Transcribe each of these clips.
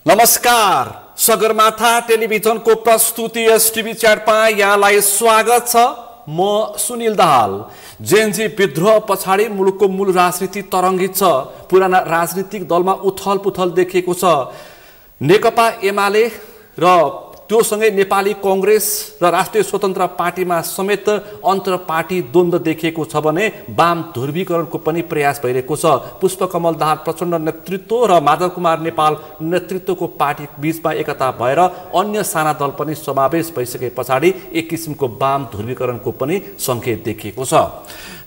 नमस्कार, सगरमाथा टेलिभिजनको प्रस्तुति एसटिभी च्याटमा यहाँलाई स्वागत छ। म सुनिल दाहाल। जेएनजी विद्रोह पछाडि मुलुकको मूल राजनीति तरङ्गित छ। पुराना राजनीतिक दलमा उथलपुथल देखिएको छ। नेकपा एमाले र त्योसँगै नेपाली कांग्रेस र राष्ट्रिय स्वतन्त्र पार्टीमा समेत अन्तर पार्टी द्वन्द्व देखिएको छ भने वाम ध्रुवीकरणको पनि प्रयास भइरहेको छ। पुष्पकमल दाहाल प्रचण्ड नेतृत्व र माधव कुमार नेपाल नेतृत्वको पार्टी बीचमा एकता भएर अन्य साना दल पनि समावेश भइसके पछाडि एक किसिमको वाम ध्रुवीकरणको पनि संकेत देखिएको छ।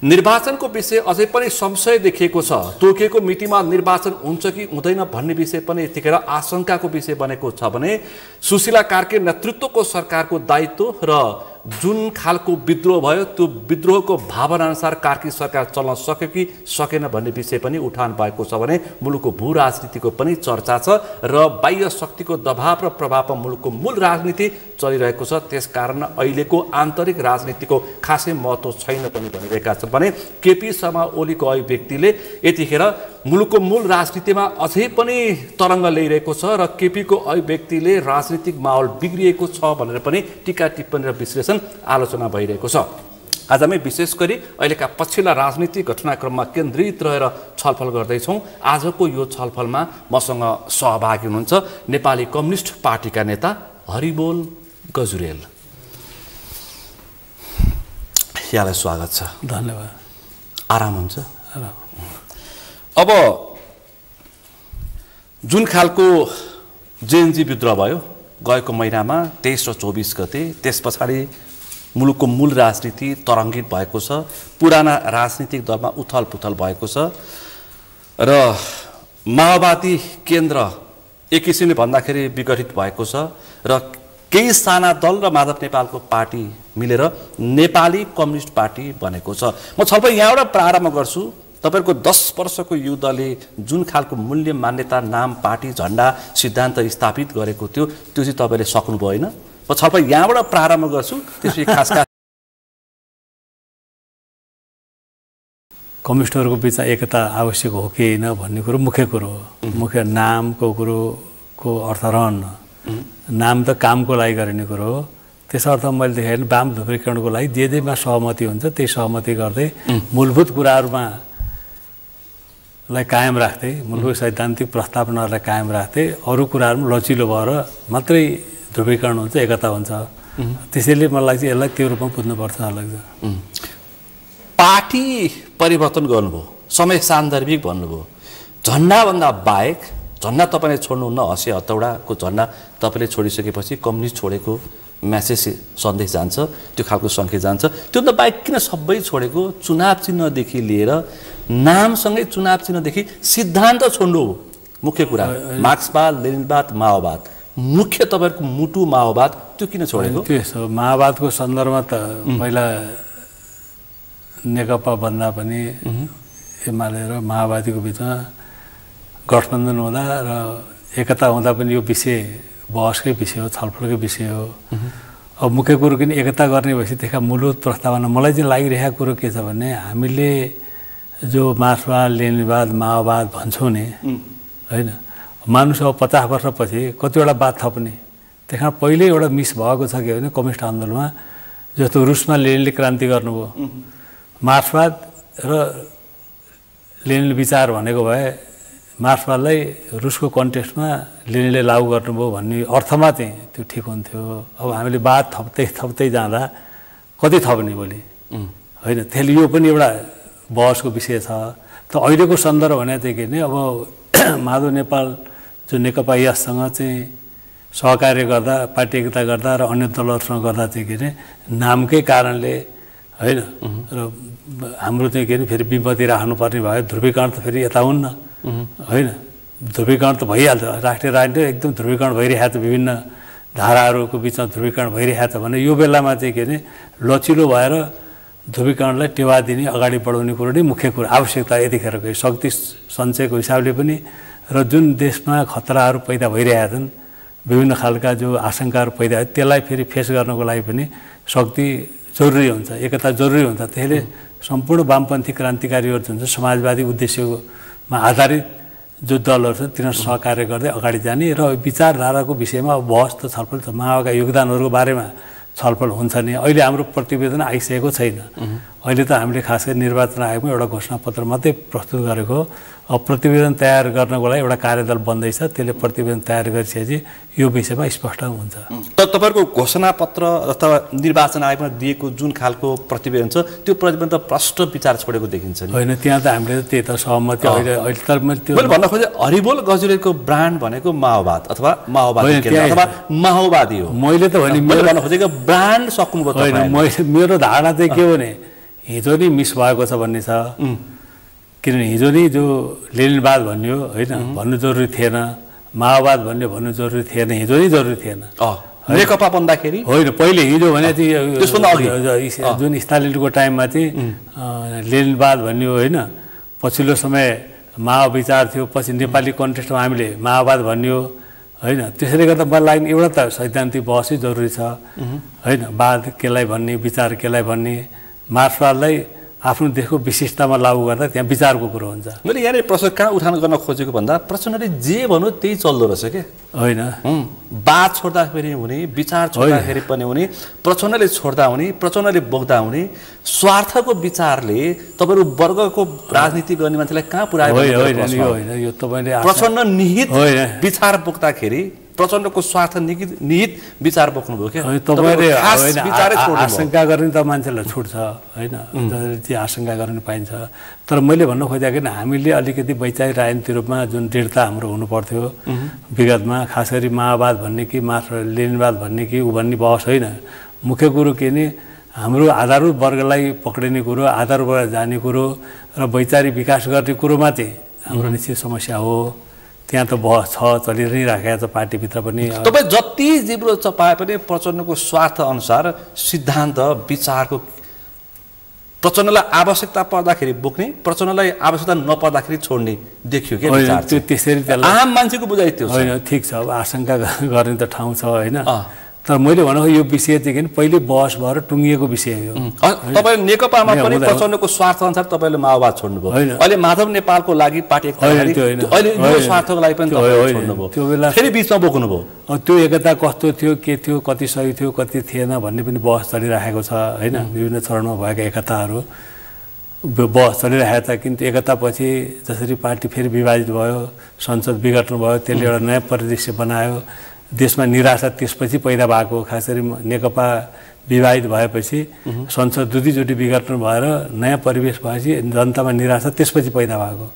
निर्वाचनको विषय अझै पनि संशय देखिएको छ। तोकिएको मितिमा निर्वाचन हुन्छ कि हुँदैन भन्ने विषय पनि यतिखेर आशंकाको विषय बनेको छ भने सुशीला कार्की नेतृत्वको सरकारको दायित्व र जुन खालको विद्रोह भयो त्यो विद्रोहको भावना अनुसार कार्की सरकार चल्न सक्यो कि सकेन भन्ने विषय पनि उठान भएको छ भने मुलुकको भू राजनीतिको पनि चर्चा छ र बाह्य शक्तिको दबाव र प्रभावमा मुलुकको मूल राजनीति चलिरहेको छ। त्यसकारण अहिलेको आन्तरिक राजनीतिको खासै महत्त्व छैन पनि भनिरहेका छन् भने केपी शर्मा ओलीको अभिव्यक्तिले यतिखेर मुलुकको मूल राजनीतिमा अझै पनि तरङ्ग ल्याइरहेको छ र केपीको अभिव्यक्तिले राजनीतिक माहौल बिग्रिएको छ भनेर पनि टीका टिप्पणी र विश्लेषण आलोचना भइरहेको छ। आज हामी विशेष गरी अहिलेका पछिल्ला राजनीतिक घटनाक्रममा केन्द्रित रहेर छलफल गर्दैछौँ। आजको यो छलफलमा मसँग सहभागी हुनुहुन्छ नेपाली कम्युनिस्ट पार्टीका नेता हरिबोल गजुरेल। यहाँलाई स्वागत छ। धन्यवाद। आराम हुन्छ? अब जुन खालको जेएनजी विद्रोह भयो गएको महिनामा 23 र 24 गते, त्यस पछाडि मुलुकको मूल राजनीति तरङ्गित भएको छ। पुराना राजनीतिक दलमा उथलपुथल भएको छ र माओवादी केन्द्र एक किसिमले भन्दाखेरि विघटित भएको छ र केही साना दल र माधव नेपालको पार्टी मिलेर नेपाली कम्युनिस्ट पार्टी बनेको छ। म छलफल यहाँबाट प्रारम्भ गर्छु। तपाईहरुको 10 वर्षको युद्धले जुन खालको मूल्य, मान्यता, नाम, पार्टी, झण्डा, सिद्धान्त स्थापित गरेको थियो त्यो चाहिँ तपाईले सक्नु भएन। म छलफल यहाँबाट प्रारम्भ गर्छु। त्यसपछि खास कम्युनिस्टहरूको बिचमा एकता आवश्यक हो कि होइन भन्ने कुरो मुख्य कुरो हो। मुख्य नामको कुरोको अर्थ रहन्न। नाम त कामको लागि गरिने कुरो हो। त्यस अर्थ मैले देखेँ वाम ध्रुवीकरणको लागि जेमा सहमति हुन्छ त्यही सहमति गर्दै मूलभूत कुराहरूमा लाई कायम राख्दै, मूलभूत सैद्धान्तिक प्रस्तावनाहरूलाई कायम राख्दै अरू कुराहरूमा लचिलो भएर मात्रै ध्रुवीकरण हुन्छ, एकता हुन्छ। त्यसैले मलाई चाहिँ यसलाई त्यो रूपमा बुझ्नुपर्छ लाग्छ। पार्टी परिवर्तन गर्नुभयो, समय सान्दर्भिक भन्नुभयो। झन्डाभन्दा बाहेक, झन्डा तपाईँले छोड्नुहुन्न, 80 हतौडाको झन्डा तपाईँले छोडिसकेपछि कम्युनिस्ट छोडेको म्यासेज सन्देश जान्छ, त्यो खालको सङ्केत जान्छ। त्योभन्दा बाहेक किन सबै छोडेको? चुनाव चिन्हदेखि लिएर नामसँगै चुनाव चिन्हदेखि सिद्धान्त छोड्नु मुख्य कुरा। मार्क्सवाद, लेनिनवाद, माओवाद, मुख्य तपाईँहरूको मुटु माओवाद, त्यो किन छोडेको? त्यो माओवादको सन्दर्भमा त पहिला नेकपा भन्दा पनि एमाले र माओवादीको बिचमा गठबन्धन हुँदा र एकता हुँदा पनि यो विषय बहसकै विषय हो, छलफलकै विषय हो। अब मुख्य कुरो किन एकता गर्ने भएपछि त्यसका मूलभूत प्रस्तावना मलाई चाहिँ लागिरहेको कुरो के छ भने हामीले जो मार्क्सवाद, लेनिनवाद, माओवाद भन्छौँ नि, होइन, मानुस अब 50 वर्षपछि कतिवटा बात थप्ने। त्यस कारण पहिल्यै एउटा मिस भएको छ कि होइन कम्युनिस्ट आन्दोलनमा। जस्तो रुसमा लेनिनले क्रान्ति गर्नुभयो, मार्क्सवाद र लेनिन विचार भनेको भए मार्क्सवादलाई रुसको कन्टेक्स्टमा लेनिनले लागू गर्नुभयो भन्ने अर्थमा चाहिँ त्यो ठिक हुन्थ्यो। अब हामीले बात थप्दै जाँदा कति थप्ने भोलि, होइन? त्यसले यो पनि एउटा बहसको विषय छ। त अहिलेको सन्दर्भ भने चाहिँ के भने अब माधव नेपाल जो नेकपा यससँग चाहिँ सहकार्य गर्दा, पार्टी एकता गर्दा र अन्य दलहरूसँग गर्दा चाहिँ के भने नामकै कारणले, होइन, र हाम्रो चाहिँ के भने फेरि विपत्ति राख्नुपर्ने भयो। ध्रुवीकरण त फेरि यता हुन्न, होइन? ध्रुवीकरण त भइहाल्छ। राष्ट्रिय राजनीति एकदम ध्रुवीकरण भइरहेको छ, विभिन्न धाराहरूको बिचमा ध्रुवीकरण भइरहेको छ भने यो बेलामा चाहिँ के भने लचिलो भएर ध्रुवीकरणलाई टेवा दिने, अगाडि बढाउने कुरो नै मुख्य कुरो, आवश्यकता यतिखेरको शक्ति सञ्चयको हिसाबले पनि र जुन देशमा खतराहरू पैदा भइरहेका छन्, विभिन्न खालका जो आशंकाहरू पैदा भयो त्यसलाई फेरि फेस गर्नको लागि पनि शक्ति जरुरी हुन्छ, एकता जरुरी हुन्छ। त्यसले सम्पूर्ण वामपन्थी क्रान्तिकारीहरू जुन चाहिँ समाजवादी उद्देश्यमा आधारित जो दलहरू छन् तिनीहरू सहकार्य गर्दै अगाडि जाने र विचारधाराको विषयमा बहस त छलफल त माओवादीका योगदानहरूको बारेमा छलफल हुन्छ नि। अहिले हाम्रो प्रतिवेदन आइसकेको छैन। अहिले त हामीले खास गरी निर्वाचन आयोगमा एउटा घोषणापत्र मात्रै प्रस्तुत गरेको। अब प्रतिवेदन तयार गर्नको लागि एउटा कार्यदल बन्दैछ, त्यसले प्रतिवेदन तयार गरिसकेपछि यो विषयमा स्पष्ट हुन्छ। तर तपाईँहरूको घोषणापत्र अथवा निर्वाचन आयोगमा दिएको जुन खालको प्रतिवेदन छ त्यो प्रतिवेदन त प्रष्ट विचार छोडेको देखिन्छ नि। होइन, त्यहाँ त हामीले त्यही त सहमति अहिले तर मैले भन्न खोजेँ हरिबोल गजुरेलको ब्रान्ड भनेको माओवाद अथवा माओवादी अथवा माओवादी हो। मैले त भने मैले भन्न खोजेको ब्रान्ड सक्नुभयो। होइन, मेरो धारणा चाहिँ के हो भने हिजो नि मिस भएको छ भन्ने छ। किनभने हिजो नि जो लेनिनवाद भन्यो होइन भन्नु जरुरी थिएन, माओवाद भन्नु जरुरी थिएन, हिजो नै जरुरी थिएन। नेकपा बन्दाखेरि होइन, पहिले हिजो भने चाहिँ जुन स्टालिनको टाइममा चाहिँ लेनिनवाद भन्यो होइन, पछिल्लो समय माओ विचार थियो, पछि नेपाली कन्टेक्स्टमा हामीले माओवाद भन्यो होइन। त्यसैले गर्दा मलाई लाग्ने एउटा त सैद्धान्तिक बहसै जरुरी छ होइन। वाद केलाई भन्ने, विचार केलाई भन्ने, मार्क्सवादलाई आफ्नो देशको विशिष्टतामा लागू गर्दा त्यहाँ विचारको कुरो हुन्छ। मैले यहाँनिर प्रश्न कहाँ उठान गर्न खोजेको भन्दा प्रचण्डले जे भन्यो त्यही चल्दो रहेछ के होइन। बात छोड्दाखेरि हुने, विचार छोड्दाखेरि पनि हुने, प्रचण्डले छोड्दा हुने, प्रचण्डले बोक्दा हुने, स्वार्थको विचारले तपाईँहरू वर्गको राजनीति गर्ने मान्छेलाई कहाँ पुर्यायो? यो तपाईँले प्रचण्ड निहित विचार बोक्दाखेरि प्रचण्डको स्वार्थ निहित विचार बोक्नुभयो क्या। तपाईँले आशंका गर्ने त मान्छेलाई छुट्छ होइन, चाहिँ आशंका गर्न पाइन्छ। तर मैले भन्न खोजेको किन हामीले अलिकति वैचारिक राजनीतिक रूपमा जुन दृढता हाम्रो हुनु पर्थ्यो विगतमा, खास गरी माओवाद भन्ने कि मात्र लेनिनवाद भन्ने कि ऊ भन्ने बहस होइन। मुख्य कुरो के नि हाम्रो आधारभूत वर्गलाई पक्रिने कुरो, आधारबाट जाने कुरो र वैचारिक विकास गर्ने कुरोमा चाहिँ हाम्रो निश्चित समस्या हो। त्यहाँ त बहस छ, चलि नै राखेको छ पार्टीभित्र पनि। तपाईँ जति जिब्रो चपाए पनि प्रचण्डको स्वार्थ अनुसार सिद्धान्त विचारको प्रचण्डलाई आवश्यकता पर्दाखेरि बोक्ने, प्रचण्डलाई आवश्यकता नपर्दाखेरि छोड्ने देखियो क्या विचार। त्यो त्यसरी आम मान्छेको बुझाइ त्यो होइन। ठिक छ, अब आशंका गर्ने त ठाउँ छ होइन। तर मैले भनेको यो विषय चाहिँ किन पहिले बहस भएर टुङ्गिएको विषय हो। तपाईँ नेकपामा पनि प्रचण्डको स्वार्थ अनुसार तपाईँले माओवाद छोड्नुभयो। अहिले माधव नेपालको लागि पार्टी अहिले यो स्वार्थको लागि पनि छोड्नुभयो, त्यो बेला फेरि बिचमा बोक्नुभयो। त्यो एकता कस्तो थियो, के थियो, कति सही थियो, कति थिएन भन्ने पनि बहस चलिरहेको छ होइन। विभिन्न चरणमा भएका एकताहरू बहस चलिरहेको छ। किन्तु एकता पछि जसरी पार्टी फेरि विभाजित भयो, संसद विघटन भयो, त्यसले एउटा नयाँ परिदृश्य बनायो। देशमा निराशा त्यसपछि पैदा भएको, खास गरी नेकपा विभाजित भएपछि संसद दुईचोटि विघटन भएर नयाँ परिवेश भएपछि जनतामा निराशा त्यसपछि पैदा भएको।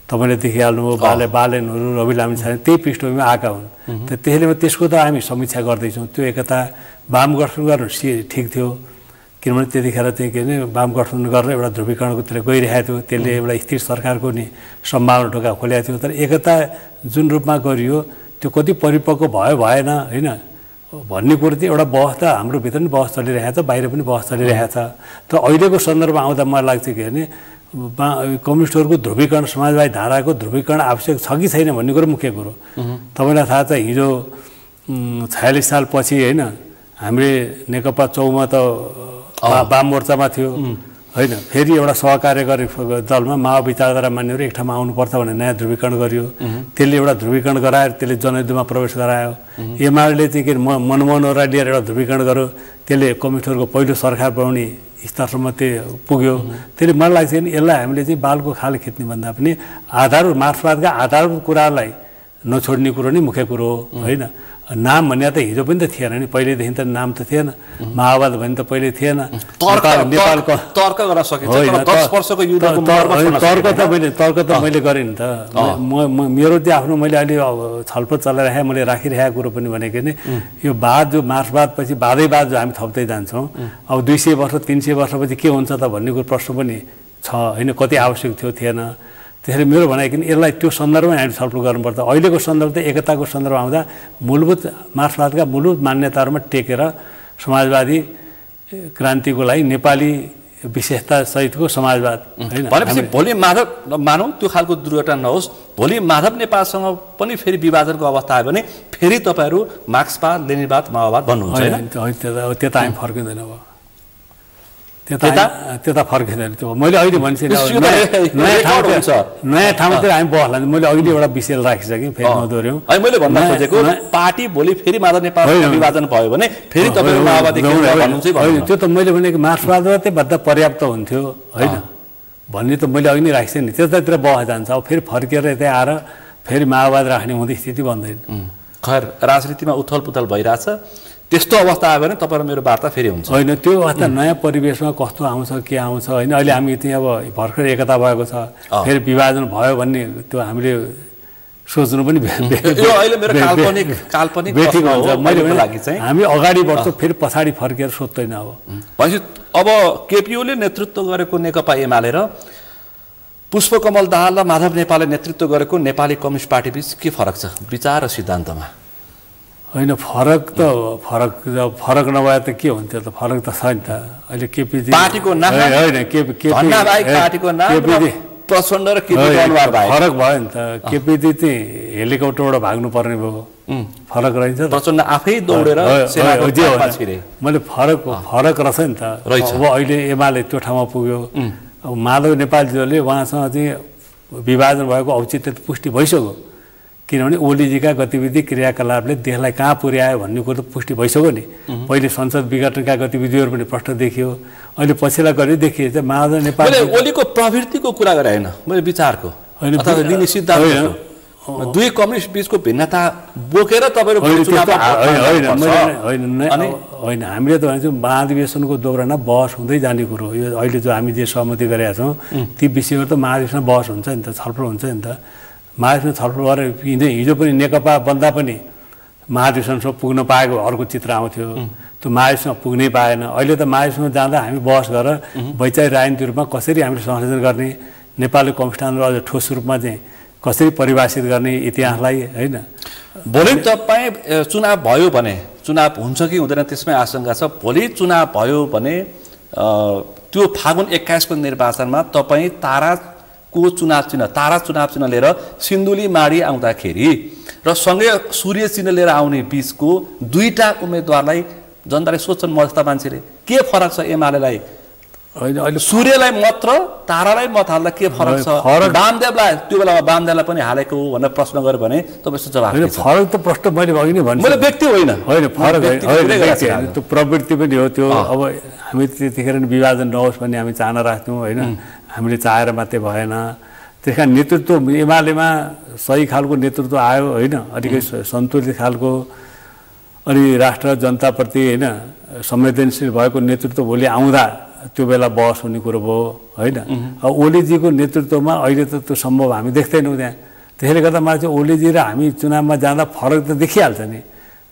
तपाईँले देखिहाल्नुभयो बालेनहरू, रवि लामिछाने त्यही पृष्ठभूमिमा आएका हुन्। त्यसैले त्यसको त हामी समीक्षा गर्दैछौँ। त्यो एकता वाम गठन गर्नु ठिक थियो, किनभने त्यतिखेर चाहिँ के अरे वाम गठन गरेर एउटा ध्रुवीकरणकोतिर गइरहेको थियो। त्यसले एउटा स्थिर सरकारको नि सम्भावना ढोका खोलेको थियो। तर एकता जुन रूपमा गरियो त्यो कति परिपक्व भयो भएन होइन भन्ने कुरो चाहिँ एउटा बहस त हाम्रो भित्र पनि बहस चलिरहेको छ, बाहिर पनि बहस चलिरहेको छ। तर अहिलेको सन्दर्भमा आउँदा मलाई लाग्छ के भने कम्युनिस्टहरूको ध्रुवीकरण, समाजवादी धाराको ध्रुवीकरण आवश्यक छ कि छैन भन्ने कुरो मुख्य कुरो। तपाईँलाई थाहा छ हिजो 46 साल पछि होइन हामीले नेकपा चौमा त वाम मोर्चामा थियो होइन, फेरि एउटा सहकार्यकारी दलमा माओ विचारधारा मान्नेहरू एक ठाउँमा आउनुपर्छ भनेर नयाँ ध्रुवीकरण गरियो। त्यसले एउटा ध्रुवीकरण गराएर त्यसले जनयुद्धमा प्रवेश गरायो। एमाले चाहिँ के मनमोहन ओराले लिएर एउटा ध्रुवीकरण गर्यो, त्यसले कम्युनिस्टहरूको पहिलो सरकार बनाउने स्तरसम्म त्यो पुग्यो। त्यसले मलाई लाग्छ कि यसलाई हामीले चाहिँ बालको खाल खिच्ने भन्दा पनि आधारभूत मार्क्सवादका आधारभूत कुरालाई नछोड्ने कुरो नै मुख्य कुरो हो होइन। नाम भन्ने त हिजो पनि त थिएन नि, पहिलेदेखि त नाम त थिएन। माओवाद भन्ने त पहिले थिएन। नेपालको तर्क गर्न सकिन्छ, 10 वर्षको युद्धको तर्क त मैले गरेँ नि त। मेरो चाहिँ आफ्नो मैले अहिले छलफल चलाइरहेँ, मैले राखिरहेको कुरो पनि भनेको नि यो वाद जो मार्क्सवाद पछि वादै जो हामी थप्दै जान्छौँ, अब 200 वर्ष 300 वर्षपछि के हुन्छ त भन्ने कुरो प्रश्न पनि छ होइन, कति आवश्यक थियो थिएन। त्यसैले मेरो भनाइ किन यसलाई त्यो सन्दर्भमा हामी छलफल गर्नुपर्छ। अहिलेको सन्दर्भ त एकताको सन्दर्भमा आउँदा मूलभूत मार्क्सवादका मूलभूत मान्यताहरूमा टेकेर समाजवादी क्रान्तिको लागि नेपाली विशेषता सहितको समाजवाद होइन भनेपछि भोलि माधव मानौँ त्यो खालको दुर्घटना नहोस्, भोलि माधव नेपालसँग पनि फेरि विभाजनको अवस्था आयो भने फेरि तपाईँहरू मार्क्सवाद, लेनिनवाद, माओवाद भन्नुहुन्छ होइन? त्यो त हामी फर्किँदैन अब। त्यता फर्केन त्यो मैले अहिले भनिसकेँ नयाँ ठाउँतिर हामी बस्ला मैले अघि एउटा विषय राखिसकेँ फेरि नदोर्यौँ मैले भन्न खोजेको पार्टी भोलि फेरि माधव नेपाल विभाजन भयो भने फेरि तपाईहरु माओवादी त्यो त मैले भनेको मार्क्सवाद मात्रै भन्दा पर्याप्त हुन्थ्यो होइन भन्ने त मैले अघि नै राखेको नि त्यतातिर बह जान्छ अब फेरि फर्केर यतै आएर फेरि माओवाद राख्ने हुँदै स्थिति बन्दैन खैर राजनीतिमा उथल पुथल भइरहेछ त्यस्तो अवस्था आयो भने तपाईँ र मेरो वार्ता फेरि हुन्छ होइन त्यो अवस्था नयाँ परिवेशमा कस्तो आउँछ के आउँछ होइन अहिले हामी त्यही अब भर्खर एकता भएको छ फेरि विभाजन भयो भन्ने त्यो हामीले सोच्नु पनि हामी अगाडि बढ्छौँ फेरि पछाडि फर्केर सोध्दैन अब भनेपछि अब केपीओले नेतृत्व गरेको नेकपा एमाले र पुष्पकमल दाहाल र माधव नेपालले नेतृत्व गरेको नेपाली कम्युनिस्ट पार्टी बीच के फरक छ विचार र सिद्धान्तमा होइन फरक नभए त के हुन्थ्यो त फरक त छ नि त अहिले केपी पार्टीको नाम होइन पार्टीको नाम प्रचण्ड र केपी अनुहार भयो फरक भयो नि त केपीजी चाहिँ हेलिकप्टरबाट भाग्नु पर्ने भयो फरक रहन्छ प्रचण्ड आफै दौडेर मैले फरक रहेछ नि त अब अहिले एमाले त्यो ठाउँमा पुग्यो अब माधव नेपालजीले उहाँसँग चाहिँ विभाजन भएको औचित्य पुष्टि भइसक्यो किनभने ओलीजीका गतिविधि क्रियाकलापले देशलाई कहाँ पुर्यायो भन्ने कुरो त पुष्टि भइसक्यो नि पहिले संसद विघटनका गतिविधिहरू पनि प्रष्ट देखियो अहिले पछिल्ला गरी देखिए चाहिँ माधव नेपाल ओलीको प्रवृत्तिको कुरा गरे होइन मैले विचारको अथवा लिने सिद्धान्त दुई कम्युनिस्ट बीचको भिन्नता बोकेर होइन हामीले त भन्छौँ महाधिवेशनको दौरानमा बहस हुँदै जाने कुरो यो अहिले जो हामी जे सहमति गरेका छौँ ती विषयहरू त महाधिवेशनमा बहस हुन्छ नि त छलफल हुन्छ नि त महाधिवेशन छलफल गरेर हिजो पनि नेकपा बन्दा पनि महाधिवेशनमा पुग्न पाएको अर्को चित्र आउँथ्यो त्यो महाधिवेशनमा पुग्नै पाएन अहिले त महाधिवेशनमा जाँदा हामी बहस गरेर वैचारिक राजनीतिक रूपमा कसरी हामीले संशोधन गर्ने नेपाली कम्युनिस्ट आन्दोलन अझ ठोस रूपमा चाहिँ कसरी परिभाषित गर्ने इतिहासलाई होइन भोलि तपाईँ चुनाव भयो भने चुनाव हुन्छ कि हुँदैन त्यसमै आशंका छ भोलि चुनाव भयो भने त्यो फागुन 21 को निर्वाचनमा तपाईँ तारा चुनाव चिन्ह लिएर सिन्धुली माडी आउँदाखेरि र सँगै सूर्य चिन्ह लिएर आउने बीचको दुईटा उम्मेदवारलाई जनताले सोच्छन् म जस्ता मान्छेले के फरक छ एमालेलाई होइन अहिले सूर्यलाई मत र तारालाई मत हाल्दा के फरक छ वामदेवलाई त्यो बेलामा वामदेवलाई पनि हालेको हो भनेर प्रश्न गर्यो भने तपाईँ जवाफ फरक त प्रश्न मैले अघि नै भने मैले व्यक्ति होइन फरक त्यो प्रवृत्ति पनि हो त्यो अब हामी त्यतिखेर विभाजन नहोस् भन्ने हामी चाहना राख्थ्यौँ होइन हामीले चाहेर मात्रै भएन त्यस कारण नेतृत्व एमालेमा सही खालको नेतृत्व आयो होइन अलिकति सन्तुलित खालको अनि राष्ट्र जनताप्रति होइन संवेदनशील भएको नेतृत्व भोलि आउँदा त्यो बेला बहस हुने कुरो भयो होइन अब ओलीजीको नेतृत्वमा अहिले त त्यो सम्भव हामी देख्दैनौँ त्यहाँ त्यसैले गर्दा मलाई चाहिँ ओलीजी र हामी चुनावमा जाँदा फरक त देखिहाल्छ नि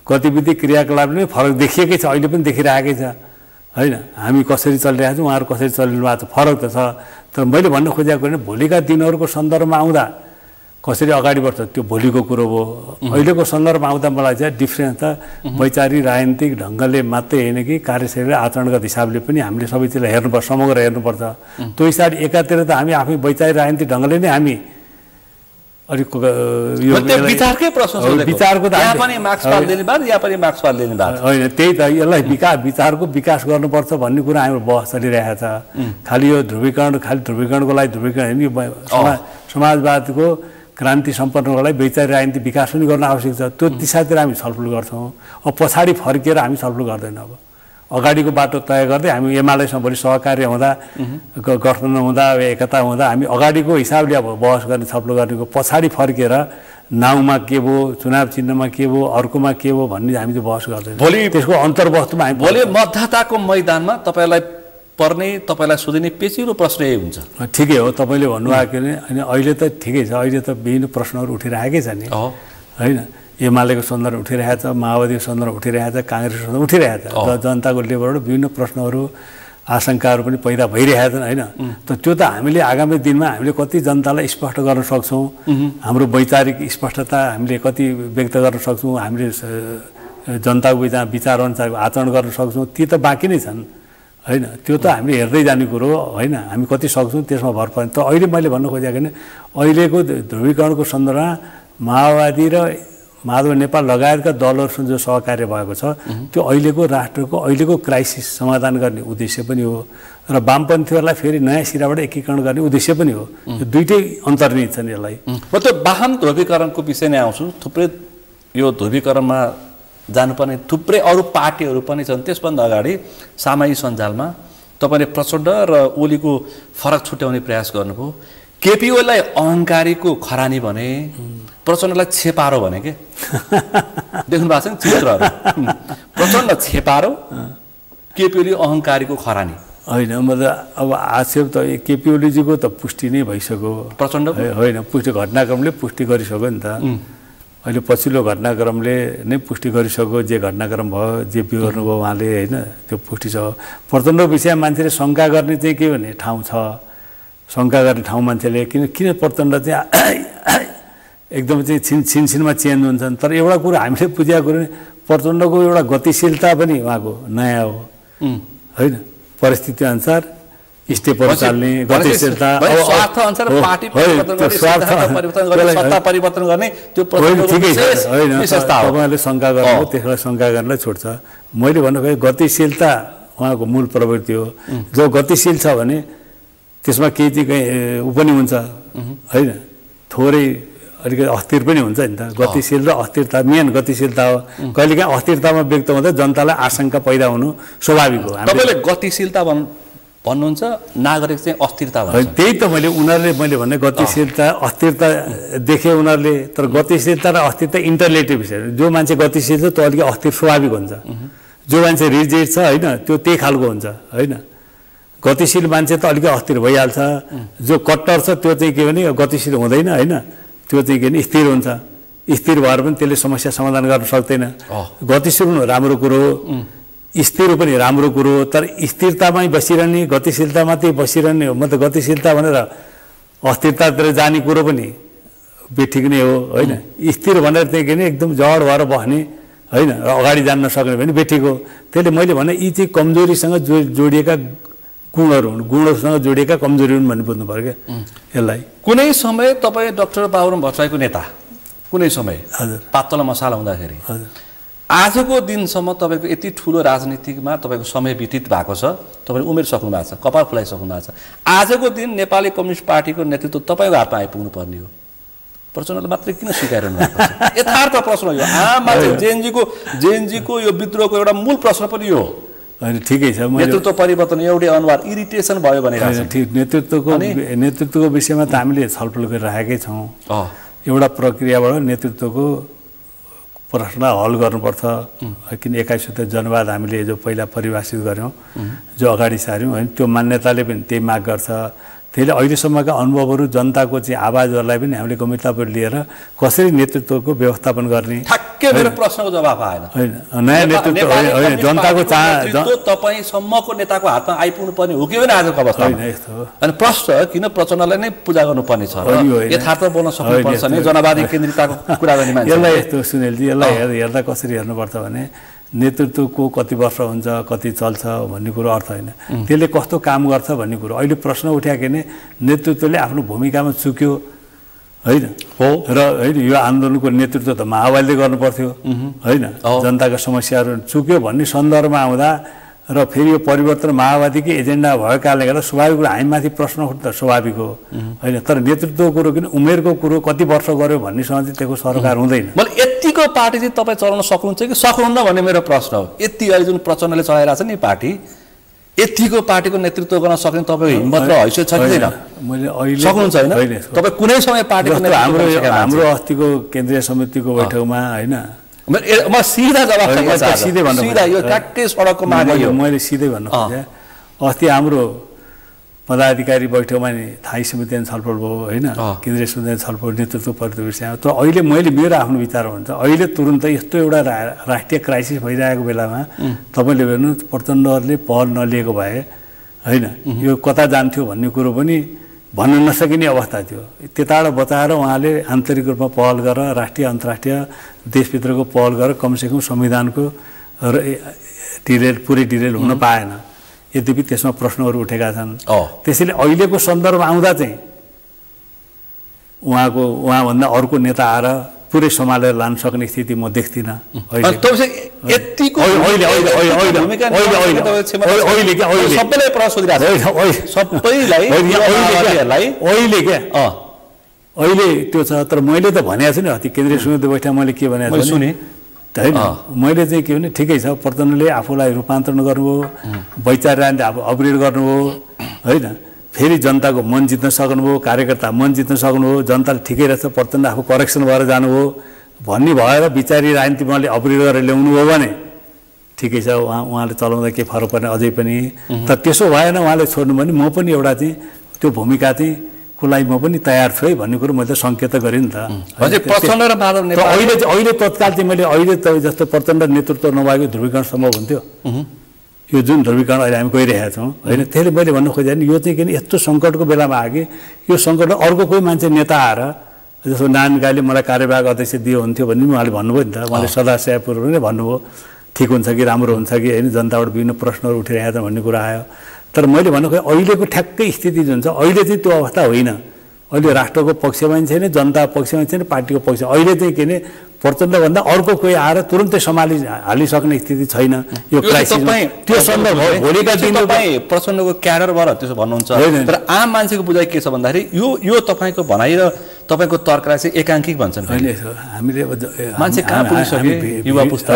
गतिविधि क्रियाकलापले पनि फरक देखिएकै छ अहिले पनि देखिरहेकै छ होइन हामी कसरी चलिरहेको छौँ उहाँहरू कसरी चलिरहनु भएको छ फरक त छ तर मैले भन्न खोजेको होइन भोलिका दिनहरूको सन्दर्भमा आउँदा कसरी अगाडि बढ्छ त्यो भोलिको कुरो हो अहिलेको सन्दर्भमा आउँदा मलाई चाहिँ डिफ्रेन्स त वैचारिक राजनीतिक ढङ्गले मात्रै होइन कि कार्यशैली र आचरणगत हिसाबले पनि हामीले सबै चिजलाई हेर्नुपर्छ समग्र हेर्नुपर्छ त्यो हिसाबले एकातिर त हामी आफै वैचारिक राजनीतिक ढङ्गले नै हामी अलिक विचारकै प्रश्न विचारको त होइन त्यही त यसलाई विचारको विकास गर्नुपर्छ भन्ने कुरा हाम्रो बहस चलिरहेको छ खालि यो ध्रुवीकरणको लागि ध्रुवीकरण समाजवादको क्रान्ति सम्पन्नको लागि वैचारिक राजनीति विकास पनि गर्न आवश्यक छ त्यो दिशातिर हामी छलफल गर्छौँ अब पछाडि फर्केर हामी छलफल गर्दैनौँ अब अगाडिको बाटो तय गर्दै हामी एमालेसँग भोलि सहकार्य हुँदा गठबन्धन हुँदा एकता हुँदा हामी अगाडिको हिसाबले अब बहस गर्ने छलफल गर्नेको पछाडि फर्केर नाउँमा के भयो चुनाव चिन्हमा के भयो अर्कोमा के भयो भन्ने हामी चाहिँ बहस गर्दैनौँ भोलि त्यसको अन्तर्वस्तुमा हामी भोलि मतदाताको मैदानमा तपाईँलाई पर्ने तपाईँलाई सोधिने पेचिलो प्रश्न यही हुन्छ ठिकै हो तपाईँले भन्नुभएको नि अनि अहिले त ठिकै छ अहिले त विभिन्न प्रश्नहरू उठिरहेकै छ नि होइन एमालेको सन्दर्भ उठिरहेको छ माओवादीको सन्दर्भ उठिरहेको छ काङ्ग्रेसको सन्दर्भ उठिरहेको छ जनताको लेभलबाट विभिन्न प्रश्नहरू आशंकाहरू पनि पैदा भइरहेका छन् होइन त त्यो त हामीले आगामी दिनमा हामीले कति जनतालाई स्पष्ट गर्न सक्छौँ हाम्रो वैचारिक स्पष्टता हामीले कति व्यक्त गर्न सक्छौँ हामीले जनताको विचारअनुसारको आचरण गर्न सक्छौँ ती त बाँकी नै छन् होइन त्यो त हामीले हेर्दै जाने कुरो होइन हामी कति सक्छौँ त्यसमा भर पर्ने त अहिले मैले भन्न खोजेको नि अहिलेको ध्रुवीकरणको सन्दर्भमा माओवादी र माधव नेपाल लगायतका दलहरूसँग जो सहकार्य भएको छ त्यो अहिलेको राष्ट्रको अहिलेको क्राइसिस समाधान गर्ने उद्देश्य पनि हो र वामपन्थीहरूलाई फेरि नयाँ सिराबाट एकीकरण गर्ने उद्देश्य पनि हो। यो दुईटै अन्तर्निहित छन् यसलाई। म त्यो वाहन ध्रुवीकरणको विषय नै आउँछु। थुप्रै यो ध्रुवीकरणमा जानुपर्ने थुप्रै अरू पार्टीहरू पनि छन्। त्यसभन्दा अगाडि सामाजिक सञ्जालमा तपाईँले प्रचण्ड र ओलीको फरक छुट्याउने प्रयास गर्नुभयो। केपी ओलीलाई अहङ्कारीको खरानी भने, प्रचण्डलाई छेपारो भने के देख्नु भएको छ नि चित्रहरू। प्रचण्ड छेपारो, केपी ओली अहङ्कारीको खरानी। होइन मतलब अब आक्षेप त केपी ओलीजीको त पुष्टि नै भइसक्यो। प्रचण्ड होइन पुष्टि घटनाक्रमले पुष्टि गरिसक्यो नि त। अहिले पछिल्लो घटनाक्रमले नै पुष्टि गरिसक्यो। जे घटनाक्रम भयो, जे बिहोर्नुभयो उहाँले, होइन त्यो पुष्टि छ। प्रचण्डको विषयमा मान्छेले शङ्का गर्ने चाहिँ के भने ठाउँ छ। शङ्का गर्ने ठाउँ मान्छेले किन प्रचण्ड चाहिँ एकदम चाहिँ छिनमा चेन्ज हुन्छन्। तर एउटा कुरो हामीले बुझेको कुरो प्रचण्डको एउटा गतिशीलता पनि उहाँको नयाँ हो, होइन परिस्थिति अनुसार स्टेपहरू चाल्ने गतिशीलता, स्वार्थ अनुसार पार्टी सत्ता परिवर्तन गर्ने त्यो ठिकै छ। होइन तपाईँहरूले शङ्का गर्नु त्यसलाई शङ्का गर्नलाई छोड्छ। मैले भन्नुभयो गतिशीलता उहाँको मूल प्रवृत्ति हो। जो गतिशील छ भने त्यसमा केही चाहिँ ऊ पनि हुन्छ, होइन थोरै अलिकति अस्थिर पनि हुन्छ नि त। गतिशील र अस्थिरता मेन गतिशीलता हो। कहिलेकाहीँ अस्थिरतामा व्यक्त हुँदा जनतालाई आशंका पैदा हुनु स्वाभाविक हो। तपाईँले गतिशीलता भन्नुहुन्छ, नागरिक चाहिँ अस्थिरता भन्छ। त्यही त मैले भने गतिशीलता अस्थिरता देखे उनीहरूले। तर गतिशीलता र अस्थिरता इन्टरलेटिभ विषय। जो मान्छे गतिशील छ त्यो अलिकति अस्थिर स्वाभाविक हुन्छ। जो मान्छे रिजिड छ होइन त्यो त्यही खालको हुन्छ, होइन गतिशील मान्छे त अलिकति अस्थिर भइहाल्छ। जो कट्टर छ त्यो चाहिँ के भने गतिशील हुँदैन, होइन त्यो चाहिँ के भने स्थिर हुन्छ। स्थिर भएर पनि त्यसले समस्या समाधान गर्न सक्दैन। गतिशील हुनु राम्रो कुरो हो, स्थिर पनि राम्रो कुरो हो। तर स्थिरतामै बसिरहने, गतिशीलता मात्रै बसिरहने हो। म त गतिशीलता भनेर अस्थिरतातिर जाने कुरो पनि बेठिक नै हो, होइन स्थिर भनेर चाहिँ के भने एकदम जड भएर बस्ने, होइन र अगाडि जान नसक्ने पनि बेठिक हो। त्यसले मैले भने यी चाहिँ कमजोरीसँग जोडिएका गुणहरू हुन्, गुणहरूसँग जोडिएका कमजोरी हुन् भन्ने बुझ्नु पऱ्यो क्या यसलाई। कुनै समय तपाईँ डाक्टर बाबुराम भट्टराईको नेता, कुनै समय हजुर पातलो मसाला हुँदाखेरि आजको दिनसम्म तपाईँको यति ठुलो राजनीतिमा तपाईँको समय व्यतीत भएको छ। तपाईँले उमेर सक्नु भएको छ, कपाल फुलाइसक्नु भएको छ। आजको दिन नेपाली कम्युनिस्ट पार्टीको नेतृत्व तपाईँको हातमा आइपुग्नु पर्ने हो। प्रचण्डले मात्रै किन स्वीकारिरहनु भएको छ? यथार्थ प्रश्न यो। आम मान्छे जेएनजीको यो विद्रोहको एउटा मूल प्रश्न पनि यो। होइन ठिकै छ। नेतृत्व परिवर्तन एउटै अनुहार इरिटेसन भयो भने नेतृत्वको विषयमा त हामीले छलफल गरिराखेकै छौँ। एउटा प्रक्रियाबाट नेतृत्वको प्रश्न हल गर्नुपर्छ। किन 21 जनवाद हामीले जो पहिला परिभाषित गऱ्यौँ, जो अगाडि सार्यौँ, होइन त्यो मान्यताले पनि त्यही माग गर्छ। त्यसले अहिलेसम्मका अनुभवहरू जनताको चाहिँ आवाजहरूलाई पनि हामीले गम्भीरतापूर्वक लिएर कसरी नेतृत्वको व्यवस्थापन गर्ने। ठ्याक्कै मेरो प्रश्नको जवाफ आएन। होइन नयाँ नेतृत्व होइन जनताको तपाईँसम्मको नेताको हातमा आइपुग्नु पर्ने हो कि होइन आजको अवस्था? होइन यस्तो हो। अनि प्रश्न किन प्रचण्डलाई नै पूजा गर्नुपर्ने छ? यथार्थ बोल्न सक्नुपर्छ नि, जनवादी केन्द्रितताको कुरा गर्ने मान्छे। यसलाई यस्तो सुनिलजी, यसलाई हेर्दा कसरी हेर्नुपर्छ भने नेतृत्वको कति वर्ष हुन्छ, कति चल्छ भन्ने कुरो अर्थ होइन, त्यसले कस्तो काम गर्छ भन्ने कुरो। अहिले प्रश्न उठाएको नै नेतृत्वले आफ्नो भूमिकामा चुक्यो, होइन हो र होइन यो आन्दोलनको नेतृत्व त माओवादीले गर्नुपर्थ्यो, होइन जनताका समस्याहरू चुक्यो भन्ने सन्दर्भमा आउँदा र फेरि यो परिवर्तन माओवादीकै एजेन्डा भएको कारणले गर्दा स्वाभाविक कुरो हामीमाथि प्रश्न उठ्दा स्वाभाविक हो, होइन। तर नेतृत्वको कुरो किन उमेरको कुरो कति वर्ष गर्यो भन्नेसँग चाहिँ त्यसको सरकार हुँदैन। मैले यतिको पार्टी चाहिँ तपाईँ चलाउन सक्नुहुन्छ कि सक्नुहुन्न भन्ने मेरो प्रश्न हो। यति अहिले जुन प्रचण्डले चलाइरहेको छ नि पार्टी, यतिको पार्टीको नेतृत्व गर्न सक्ने तपाईँको हिम्मत र हैसियत छ कि छैन? मैले अहिले सक्नुहुन्छ होइन? तपाईँ कुनै समय पार्टीको हाम्रो अस्तिको केन्द्रीय समितिको बैठकमा, होइन म सिधा जवाफ सिधै भन्नु, यो ट्याक्कै सडकको माग हो। मैले सिधै भन्नु खोजेँ, अस्ति हाम्रो पदाधिकारी बैठकमा नि थाई समितिमा छलफल भयो, होइन केन्द्रीय समितिमा छलफल नेतृत्व परिदृश्यमा। तर अहिले मेरो आफ्नो विचार हुन्छ, अहिले तुरुन्तै यस्तो एउटा राष्ट्रिय क्राइसिस भइरहेको बेलामा तपाईँले हेर्नु प्रचण्डहरूले पहल नलिएको भए, होइन यो कता जान्थ्यो भन्ने कुरो पनि भन्न नसकिने अवस्था थियो। त्यताबाट बचाएर उहाँले आन्तरिक रूपमा पहल गरेर राष्ट्रिय अन्तर्राष्ट्रिय देशभित्रको पहल गरेर कमसेकम संविधानको पुरै डिरेल हुन पाएन। यद्यपि त्यसमा प्रश्नहरू उठेका छन्। त्यसैले अहिलेको सन्दर्भ आउँदा चाहिँ उहाँभन्दा अर्को नेता आएर पुरै सम्हालेर लान सक्ने स्थिति म देख्दिनँ अहिले। यतिको सबैलाई प्रश्न सोधिरहेको छ, सबैलाई अहिले त्यो छ। तर मैले त भनेको छु नि अस्ति केन्द्रीय सुनौलो बैठकमा मैले के भनेको छु सुने होइन, मैले चाहिँ के भने ठिकै छ, प्रचण्डले आफूलाई रूपान्तरण गर्नुभयो, वैचारिक राजनीति अपग्रेड गर्नुभयो होइन, फेरि जनताको मन जित्न सक्नुभयो, कार्यकर्ता मन जित्न सक्नुभयो, जनताले ठिकै रहेछ प्रचण्ड आफू करेक्सन भएर जानुभयो भन्ने भएर विचारी राजनीति उहाँले अपग्रेड गरेर ल्याउनु हो भने ठिकै छ, उहाँले चलाउँदा केही फरक पर्ने अझै पनि। तर त्यसो भएन, उहाँले छोड्नु भने म पनि एउटा चाहिँ त्यो भूमिका चाहिँ को लागि म पनि तयार छु है भन्ने कुरो मैले सङ्केत गरेँ नि त। अहिले तत्काल चाहिँ मैले अहिले त जस्तो प्रचण्ड नेतृत्व नभएको ध्रुवीकरण सम्भव हुन्थ्यो, यो जुन ध्रुवीकरण अहिले हामी गइरहेका छौँ होइन, त्यसले मैले भन्नु खोजेँ नि यो चाहिँ किन यस्तो सङ्कटको बेलामा आयो कि यो सङ्कटमा अर्को कोही मान्छे नेता आएर जस्तो नारायण गाईले मलाई कार्यवाहक अध्यक्ष दियो हुन्थ्यो भन्ने उहाँले भन्नुभयो नि त, उहाँले सदास्यापूर्व नै भन्नुभयो ठिक हुन्छ कि राम्रो हुन्छ कि होइन, जनताबाट विभिन्न प्रश्नहरू उठिरहेका छन् भन्ने कुरा आयो। तर मैले भन्नु खोजेँ अहिलेको ठ्याक्कै स्थिति जुन छ अहिले चाहिँ त्यो अवस्था होइन, अहिले राष्ट्रको पक्षमा पनि छैन, जनता पक्षमा छैन, पार्टीको पक्ष। अहिले चाहिँ के अरे प्रचण्डभन्दा अर्को कोही आएर तुरन्तै हालिसक्ने स्थिति छैन यो क्राइसिस। त्यो सन्दर्भ हो भोलिका दिन प्रचण्डको क्याडरबाट त्यसो भन्नुहुन्छ, तर आम मान्छेको बुझाइ के छ भन्दाखेरि यो तपाईँको भनाइ र तपाईँको तर्कलाई चाहिँ एकाङ्किक भन्छन्। हामीले मान्छे कहाँ पुगिसके युवा पुस्ता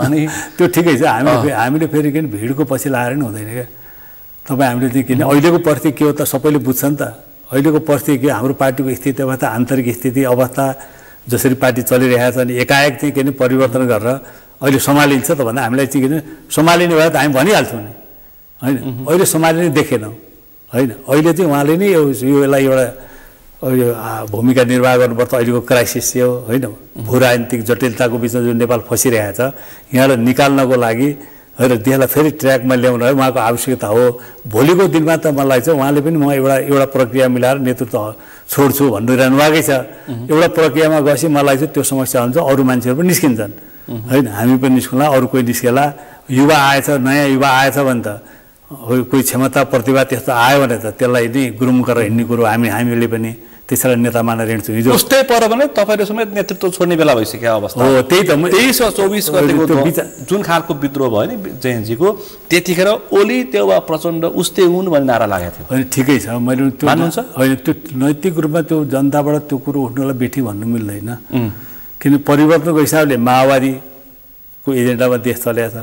अनि त्यो ठिकै छ, हामीले फेरि किन भिडको पछि लाएर नि हुँदैन क्या। तपाईँ हामीले चाहिँ किन अहिलेको परिस्थिति के हो त सबैले बुझ्छ नि त, अहिलेको परिस्थिति के हाम्रो पार्टीको स्थिति अवस्था आन्तरिक स्थिति अवस्था जसरी पार्टी चलिरहेको छ अनि एकाएक चाहिँ के परिवर्तन गरेर अहिले सम्हालिन्छ त भन्दा हामीलाई चाहिँ किन सम्हालिने भए त हामी भनिहाल्छौँ नि होइन, अहिले सम्हालिने देखेनौँ होइन। अहिले चाहिँ उहाँले नै यसलाई एउटा भूमिका निर्वाह गर्नुपर्छ। अहिलेको क्राइसिस हो होइन, भू राजनीतिक जटिलताको बिचमा जुन नेपाल फसिरहेको छ यहाँलाई निकाल्नको लागि होइन त्यसलाई फेरि ट्र्याकमा ल्याउनु है उहाँको आवश्यकता हो। भोलिको दिनमा त मलाई चाहिँ उहाँले पनि म एउटा प्रक्रिया मिलाएर नेतृत्व छोड्छु भनिरहनु भएकै छ। एउटा प्रक्रियामा गएपछि मलाई चाहिँ त्यो समस्या हुन्छ, अरू मान्छेहरू पनि निस्किन्छन् होइन, हामी पनि निस्कला, अरू कोही निस्केला, युवा आएछ, नयाँ युवा आएछ भने त कोही क्षमता प्रतिभा त्यस्तो आयो भने त त्यसलाई नै गुरुङ गरेर हिँड्ने कुरो हामीले पनि त्यसैलाई नेता मानेर हिँड्छौँ। हिजो उस्तै पर भने तपाईँले समेत नेतृत्व छोड्ने बेला भइसक्यो अवस्था हो। त्यही त 23-24 गतेको जुन खालको विद्रोह भयो नि जयन्तीको त्यतिखेर ओली त्यो वा प्रचण्ड उस्तै हुन् भन्ने नारा लागेको थियो होइन। ठिकै छ, मैले त्यो मान्नुहुन्छ होइन, त्यो नैतिक रूपमा त्यो जनताबाट त्यो कुरो उठ्नलाई बेठी भन्नु मिल्दैन, किन परिवर्तनको हिसाबले माओवादीको एजेन्डामा देश चलेको छ,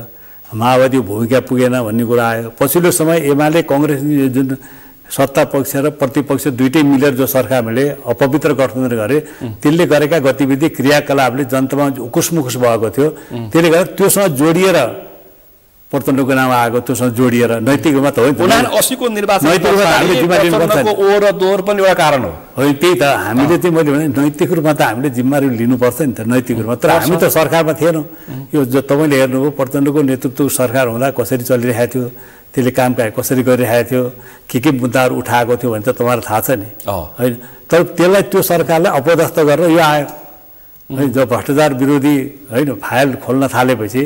माओवादीको भूमिका पुगेन भन्ने कुरा आयो। पछिल्लो समय एमाले कङ्ग्रेस जुन सत्ता पक्ष र प्रतिपक्ष दुइटै मिलेर जो सरकारले अपवित्र गठबन्धन गरे त्यसले गरेका गतिविधि क्रियाकलापले जनतामा उकुसमुकुस भएको थियो, त्यसले गर्दा त्योसँग जोडिएर प्रचण्डको नाम आएको, त्योसँग जोडिएर नैतिक रूपमा त होइन 79 को निर्वाचन ओर दोहोर पनि एउटा कारण हो होइन। त्यही त हामीले चाहिँ मैले भने नैतिक रूपमा त हामीले जिम्मेवारी लिनुपर्छ नि त नैतिक रूपमा। तर हामी त सरकारमा थिएनौँ, यो जो तपाईँले हेर्नुभयो प्रचण्डको नेतृत्व सरकार हुँदा कसरी चलिरहेको थियो, त्यसले काम कसरी गरिरहेको थियो, के मुद्दाहरू उठाएको थियो भने त तपाईँलाई थाहा छ नि होइन। तर त्यसलाई त्यो सरकारलाई अपदस्थ गरेर यो आयो है, जब भ्रष्टाचार विरोधी होइन फाइल खोल्न थालेपछि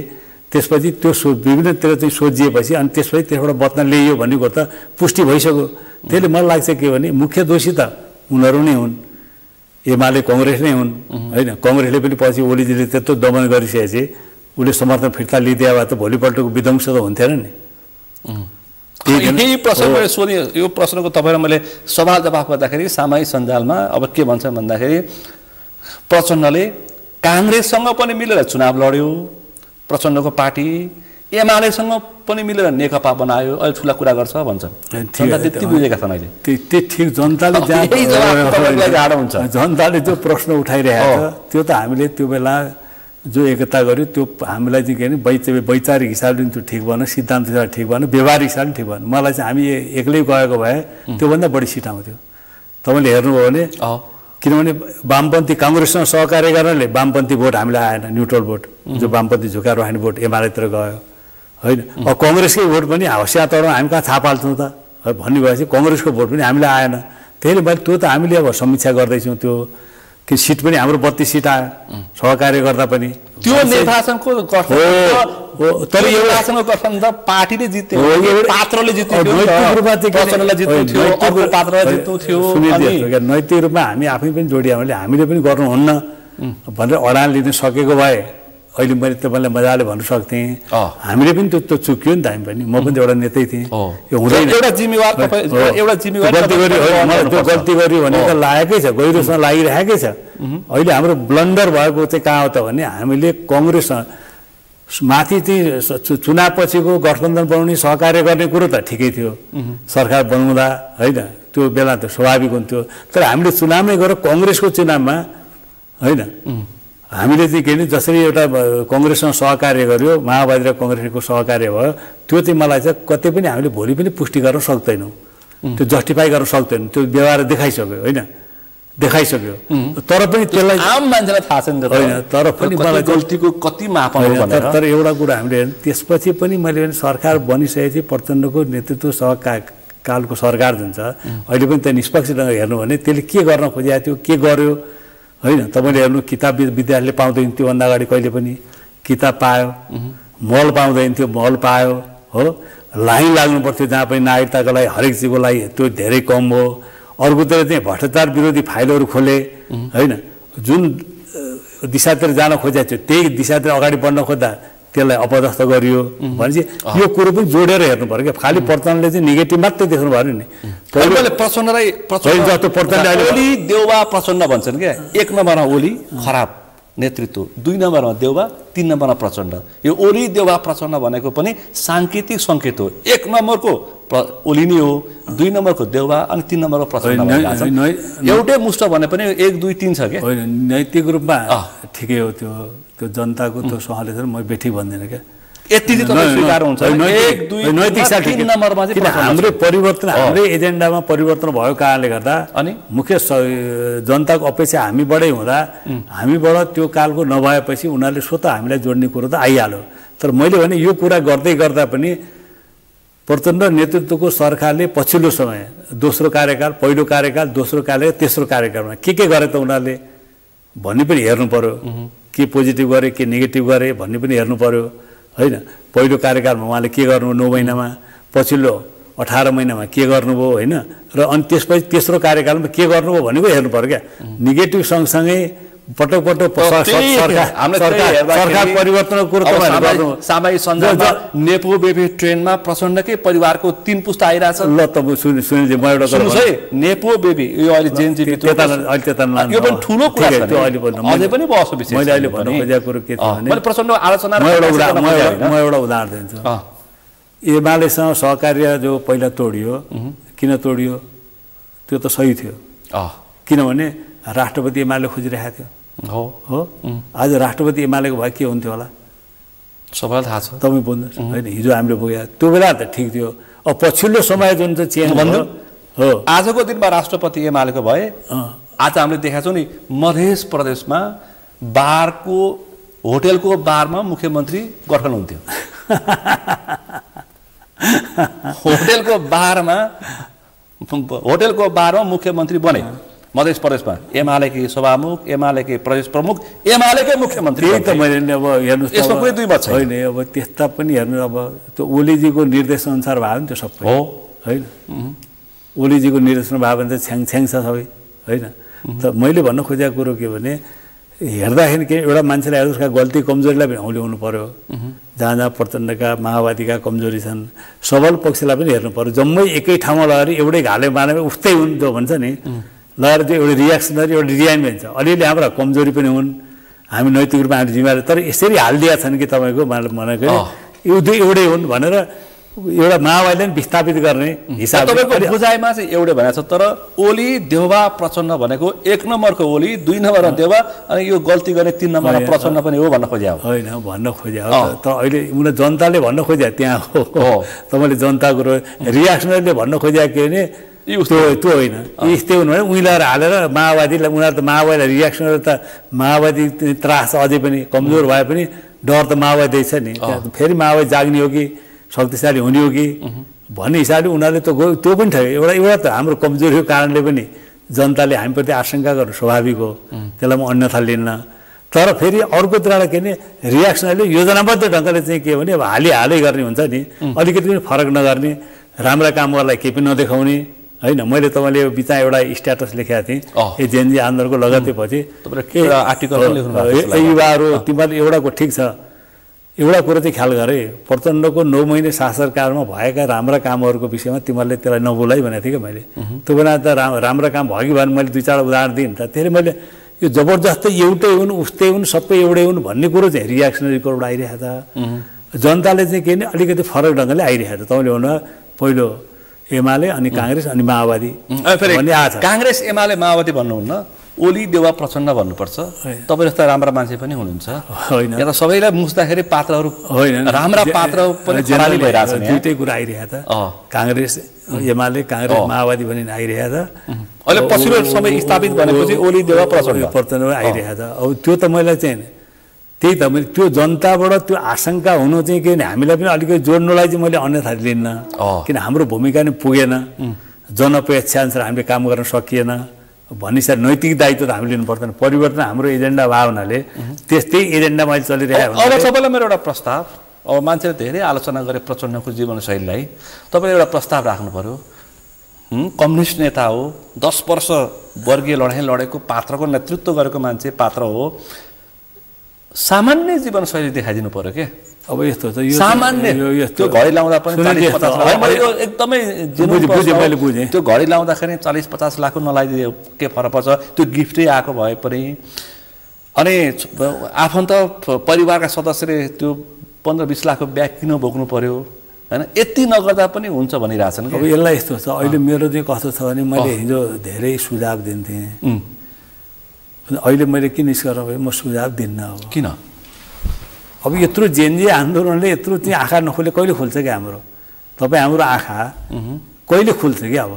त्यसपछि त्यो विभिन्नतिर चाहिँ सोझिएपछि अनि त्यसपछि त्यसबाट बच्न ल्याइयो भन्ने कुरो त पुष्टि भइसक्यो। त्यसले मलाई लाग्छ के भने मुख्य दोषी त उनीहरू नै हुन्, एमाले कङ्ग्रेस नै हुन् होइन। कङ्ग्रेसले पनि पछि ओलीजीले त्यत्रो दमन गरिसकेपछि उसले समर्थन फिर्ता लिइदिए भए त भोलिपल्टको विध्वंस त हुन्थेन नि। यही प्रश्न मैले सोधेँ, यो प्रश्नको तपाईँलाई मैले सवाल जवाफ गर्दाखेरि सामाजिक सञ्जालमा अब के भन्छ भन्दाखेरि प्रचण्डले काङ्ग्रेससँग पनि मिलेर चुनाव लड्यो, प्रचण्डको पार्टी एमालेसँग पनि मिलेर नेकपा बनायो, अहिले ठुला कुरा गर्छ भन्छ। त्यति बुझेका छन् अहिले त्यो ठिक। जनताले जनताले जो प्रश्न उठाइरहेको छ त्यो त हामीले त्यो बेला जो एकता गर्यो त्यो हामीलाई चाहिँ के भने वैचारिक हिसाबले त्यो ठिक भएन, सिद्धान्त हिसाबले ठिक भएन, व्यवहारिक हिसाबले ठिक भएन। मलाई चाहिँ हामी एक्लै गएको भए त्योभन्दा बढी सिट आउँथ्यो। तपाईँले हेर्नुभयो भने किनभने वामपन्थी काङ्ग्रेससँग सहकार्य गर्नाले वामपन्थी भोट हामीलाई आएन, न्युट्रल भोट जो वामपन्थी झुकाएर राख्ने भोट एमालेतिर गयो होइन। अब कङ्ग्रेसकै भोट पनि हौसिया तौरमा हामी कहाँ थाहा पाल्छौँ त भन्ने भएपछि कङ्ग्रेसको भोट पनि हामीलाई आएन। त्यसले मैले त्यो त हामीले अब समीक्षा गर्दैछौँ, त्यो कि सिट पनि हाम्रो 32 सिट आयो सहकार्य गर्दा पनि। त्यो निर्वाचनको तर यो निर्वाचनको गठन त पार्टीले जित्यो, पात्रले जित्यो, नैतिक रूपमा हामी आफै पनि जोडिया हामीले हामीले पनि गर्नुहुन्न भनेर अडान लिन सकेको भए अहिले मैले तपाईँलाई मजाले भन्नु सक्थेँ हामीले पनि त्यो चुक्यो नि त हामी पनि म पनि एउटा नेतै थिएँ यो हुँदैन एउटा जिम्मेवार गल्ती गर्यो भने त लागेकै छ गहिरोसँग लागिरहेकै छ अहिले हाम्रो ब्लन्डर भएको चाहिँ कहाँ हो त भने हामीले कङ्ग्रेस माथि चाहिँ चुनाव पछिको गठबन्धन बनाउने सहकार्य गर्ने कुरो त ठिकै थियो सरकार बनाउँदा होइन त्यो बेला त स्वाभाविक हुन्थ्यो तर हामीले चुनावमै गएर कङ्ग्रेसको चुनावमा होइन हामीले चाहिँ के अरे जसरी एउटा कङ्ग्रेससँग सहकार्य गर्यो माओवादी र कङ्ग्रेसको सहकार्य भयो त्यो चाहिँ मलाई चाहिँ कतै पनि हामीले भोलि पनि पुष्टि गर्न सक्दैनौँ त्यो जस्टिफाई गर्न सक्दैनौँ त्यो व्यवहार देखाइसक्यो होइन देखाइसक्यो तर पनि त्यसलाई आम मान्छेलाई थाहा छैन होइन तर पनि मलाई गल्तीको कति मापन हो भनेर तर एउटा कुरा हामीले त्यसपछि पनि मैले भने सरकार बनिसकेपछि प्रचण्डको नेतृत्व कालको सरकार जुन छ अहिले पनि त्यहाँ निष्पक्ष ढङ्गले हेर्नु भने त्यसले के गर्न खोजेको थियो के गर्यो होइन तपाईँले हेर्नु किताब विद्यार्थीले पाउँदैन त्योभन्दा अगाडि कहिले पनि किताब पायो मल पाउँदैन थियो मल पायो हो लाइन लाग्नु पर्थ्यो जहाँ पनि नागरिकताको लागि हरेक चिजको लागि त्यो धेरै कम हो अर्कोतिर चाहिँ भ्रष्टाचार विरोधी फाइलहरू खोले होइन जुन दिशातिर जान खोजेको थियो त्यही दिशातिर अगाडि बढ्न खोज्दा त्यसलाई अपदस्थ गरियो भनेपछि यो कुरो पनि जोडेर हेर्नु पर्यो क्या खालि प्रचण्डले चाहिँ नेगेटिभ मात्रै देख्नु भएन नि पहिला प्रचण्डलाई ओली देउबा प्रचण्ड भन्छन् क्या 1 नम्बरमा ओली खराब नेतृत्व 2 नम्बरमा देउबा 3 नम्बरमा प्रचण्ड यो ओली देउबा प्रचण्ड भनेको पनि सांकेतिक सङ्केत हो 1 नम्बरको ओली नै हो 2 नम्बरको देउबा अनि 3 नम्बरको प्रचण्ड एउटै मुष्ट भने पनि 1 2 3 छ क्या होइन नैतिक रूपमा ठिकै हो त्यो जनताको त्यो सहले म बेठी भन्दैन क्या यति चाहिँ स्वीकार हुन्छ 1 2 3 नम्बरमा चाहिँ हाम्रो परिवर्तन हाम्रो एजेन्डामा परिवर्तन भएको कारणले गर्दा अनि मुख्य जनताको अपेक्षा हामीबाटै हुँदा हामीबाट त्यो कालको नभएपछि उनीहरूले स्वतः हामीलाई जोड्ने कुरो त आइहाल्यो तर मैले भने यो कुरा गर्दै गर्दा पनि प्रचण्ड नेतृत्वको सरकारले पछिल्लो समय दोस्रो कार्यकाल पहिलो कार्यकाल दोस्रो कार्यकाल तेस्रो कार्यकालमा के गरे त उनीहरूले भन्ने पनि हेर्नु पर्यो के पोजिटिभ गरे के नेगेटिभ गरे भन्ने पनि हेर्नु पर्यो होइन पहिलो कार्यकालमा उहाँले के गर्नु 9 महिनामा पछिल्लो 18 महिनामा के गर्नुभयो होइन र अनि त्यसपछि तेस्रो कार्यकालमा के गर्नुभयो भनेको हेर्नु पर्यो क्या नेगेटिभ सँगसँगै पटक सरकार परिवर्तनको कुरो तपाईहरुले सामाजिक सञ्जालमा नेपो बेबी ट्रेनमा प्रचण्डकै परिवारको 3 पुस्ता आइराछ ल तपाईँ सुनिले म एउटा सुन्नुस् है नेपो बेबी यो अहिले जेनजी यो पनि ठुलो कुरा छ त्यो अहिले भन्नु अझै पनि बहसको विषय मैले अहिले भन्नु खोजेको कुरो के छ भने मैले प्रचण्ड आलोचना म एउटा उदाहरण दिन्छु एमालेसँग सहकार्य जो पहिला तोडियो किन तोडियो त्यो त सही थियो किनभने राष्ट्रपति एमाले खोजिरहेको थियो हो आज राष्ट्रपति एमालेको भए के हुन्थ्यो होला सबैलाई थाहा छ तपाईँ बोल्नुहोस् होइन हिजो हामीले बोक्यो त्यो बेला त ठिक थियो अब पछिल्लो समय जुन चाहिँ चेन्ज भयो हो आजको दिनमा राष्ट्रपति एमालेको भए आज हामीले देखाएको छौँ नि मध्य प्रदेशमा बारको होटेलको बारमा मुख्यमन्त्री गठन हुन्थ्यो होटेलको बारमा मुख्यमन्त्री बने मध्य प्रदेशमा एमालेकै सभामुख एमालेकै प्रदेश प्रमुख एमालेकै मुख्यमन्त्री त्यही त मैले अब हेर्नु यसमा कुनै दुई मत छैन होइन अब त्यस्ता पनि हेर्नु अब त्यो ओलीजीको निर्देशअनुसार भयो नि त्यो सबै हो होइन ओलीजीको निर्देशन भयो भने त छ्याङ छ सबै होइन त मैले भन्न खोजेको कुरो के भने हेर्दाखेरि के एउटा मान्छेलाई हेर्दा उसका गल्ती कमजोरीलाई पनि औल्याउनु पर्यो जहाँ जहाँ प्रचण्डका माओवादीका कमजोरी छन् सबल पक्षलाई पनि हेर्नु पर्यो जम्मै एकै ठाउँमा लगाएर एउटै घाले मानेमा उस्तै हुन् जो भन्छ नि लगाएर त्यो एउटा रियाक्सनरी एउटा डिजाइन छ अलिअलि हाम्रा कमजोरी पनि हुन् हामी नैतिक रूपमा हामी जिम्मेवारी तर यसरी हालिदिएका छन् कि तपाईँको भनेको यो दुई एउटै हुन् भनेर एउटा माओवादीले पनि विस्थापित गर्ने हिसाब तपाईँको बुझाइमा चाहिँ एउटै भनेको छ तर ओली देउबा प्रचण्ड भनेको 1 नम्बरको ओली 2 नम्बरमा देउबा अनि यो गल्ती गर्ने 3 नम्बरमा प्रचण्ड पनि हो भन्न खोज्या होइन भन्न खोज्या तर अहिले उनीहरूले जनताले भन्न खोज्या त्यहाँ हो तपाईँले जनताको रियाक्सनरीले भन्न खोज्या के भने त्यो होइन यस्तै हुनु भने उनीहरू हालेर माओवादीलाई उनीहरू त माओवादीलाई रियाक्सन त माओवादी त्रास अझै पनि कमजोर भए पनि डर त माओवादी छ नि फेरि माओवादी जाग्ने हो कि शक्तिशाली हुने हो कि भन्ने हिसाबले उनीहरूले त गयो त्यो पनि ठग्यो एउटा त हाम्रो कमजोरीको कारणले पनि जनताले हामीप्रति आशंका गर्नु स्वाभाविक हो त्यसलाई म अन्यथा लिन्न तर फेरि अर्कोतिर के भने रियाक्सनले योजनाबद्ध ढङ्गले चाहिँ के भने अब हालै गर्ने हुन्छ नि अलिकति पनि फरक नगर्ने राम्रा कामहरूलाई केही पनि नदेखाउने होइन मैले तपाईँले बिचमा एउटा स्ट्याटस लेखेको थिएँ यो जेएनजी आन्दोलनको लगत्तैपछि युवाहरू तिमीहरूले एउटाको ठिक छ एउटा कुरो चाहिँ ख्याल गरे प्रचण्डको 9 महिने शासनकालमा भएका राम्रा कामहरूको विषयमा तिमीहरूले त्यसलाई नबोलाइ भनेको थिएँ कि मैले त्यो बेला त राम्रा काम भयो कि भने मैले 2-4 उदाहरण दिएँ नि त त्यसले मैले यो जबरजस्तै एउटै हुन् उस्तै हुन् सबै एउटै हुन् भन्ने कुरो चाहिँ रियाक्सनरी कुरोबाट आइरहेको छ जनताले चाहिँ के भने अलिकति फरक ढङ्गले आइरहेको छ तपाईँले भन्नु पहिलो एमाले अनि काङ्ग्रेस अनि माओवादी भन्ने आछ काङ्ग्रेस एमाले माओवादी भन्नुहुन्न ओली देवा प्रचण्ड भन्नुपर्छ तपाईँ जस्ता राम्रा मान्छे पनि हुनुहुन्छ होइन या त सबैलाई मुस्दाखेरि पात्रहरू होइन राम्रा पात्र पनि खराली भइरहेछ नि दुईटै कुरा आइरहेको छ काङ्ग्रेस एमाले काङ्ग्रेस माओवादी पनि आइरहेको छ अहिले पछिल्लो समय स्थापित भनेपछि ओली देवा प्रचण्ड आइरहेको छ अब त्यो त मैले चाहिँ त्यही त मैले त्यो जनताबाट त्यो आशंका हुनु चाहिँ के भने हामीलाई पनि अलिकति जोड्नुलाई चाहिँ मैले अन्यथा लिन्न किन हाम्रो भूमिका नै पुगेन जनअपेक्षा अनुसार हामीले काम गर्न सकिएन भनिसकेर नैतिक दायित्व त हामीले लिनु पर्दैन परिवर्तन हाम्रो एजेन्डा भए हुनाले त्यस्तै एजेन्डा मैले चलिरहेको अब तपाईँलाई मेरो एउटा प्रस्ताव अब मान्छेले धेरै आलोचना गरे प्रचण्डको जीवनशैलीलाई तपाईँले एउटा प्रस्ताव राख्नु पर्यो कम्युनिस्ट नेता हो 10 वर्ष वर्गीय लडाइँ लडेको पात्रको नेतृत्व गरेको मान्छे पात्र हो सामान्य जीवनशैली देखाइदिनु पर्यो के अब यस्तो छ यो सामान्य त्यो घडी लाउँदा पनि 40-50 मैले यो एकदमै मैले बुझेँ त्यो घडी लाउँदाखेरि 40-50 लाखको नलाइदियो के फरक पर्छ त्यो गिफ्टै आएको भए पनि अनि आफन्त परिवारका सदस्यले त्यो 15-20 लाखको ब्याग किन बोक्नु पर्यो हैन यति नगर्दा पनि हुन्छ भनिरहेछन् अब यसलाई यस्तो छ अहिले मेरो चाहिँ कस्तो छ भने मैले हिजो धेरै सुझाव दिन्थेँ अहिले मैले के निस्कएर म सुझाव दिन्न अब किन अब यत्रो जेएनजी आन्दोलनले यत्रो चाहिँ आँखा नखोले कहिले खोल्छ कि हाम्रो तपाईँ हाम्रो आँखा कहिले खुल्छ कि अब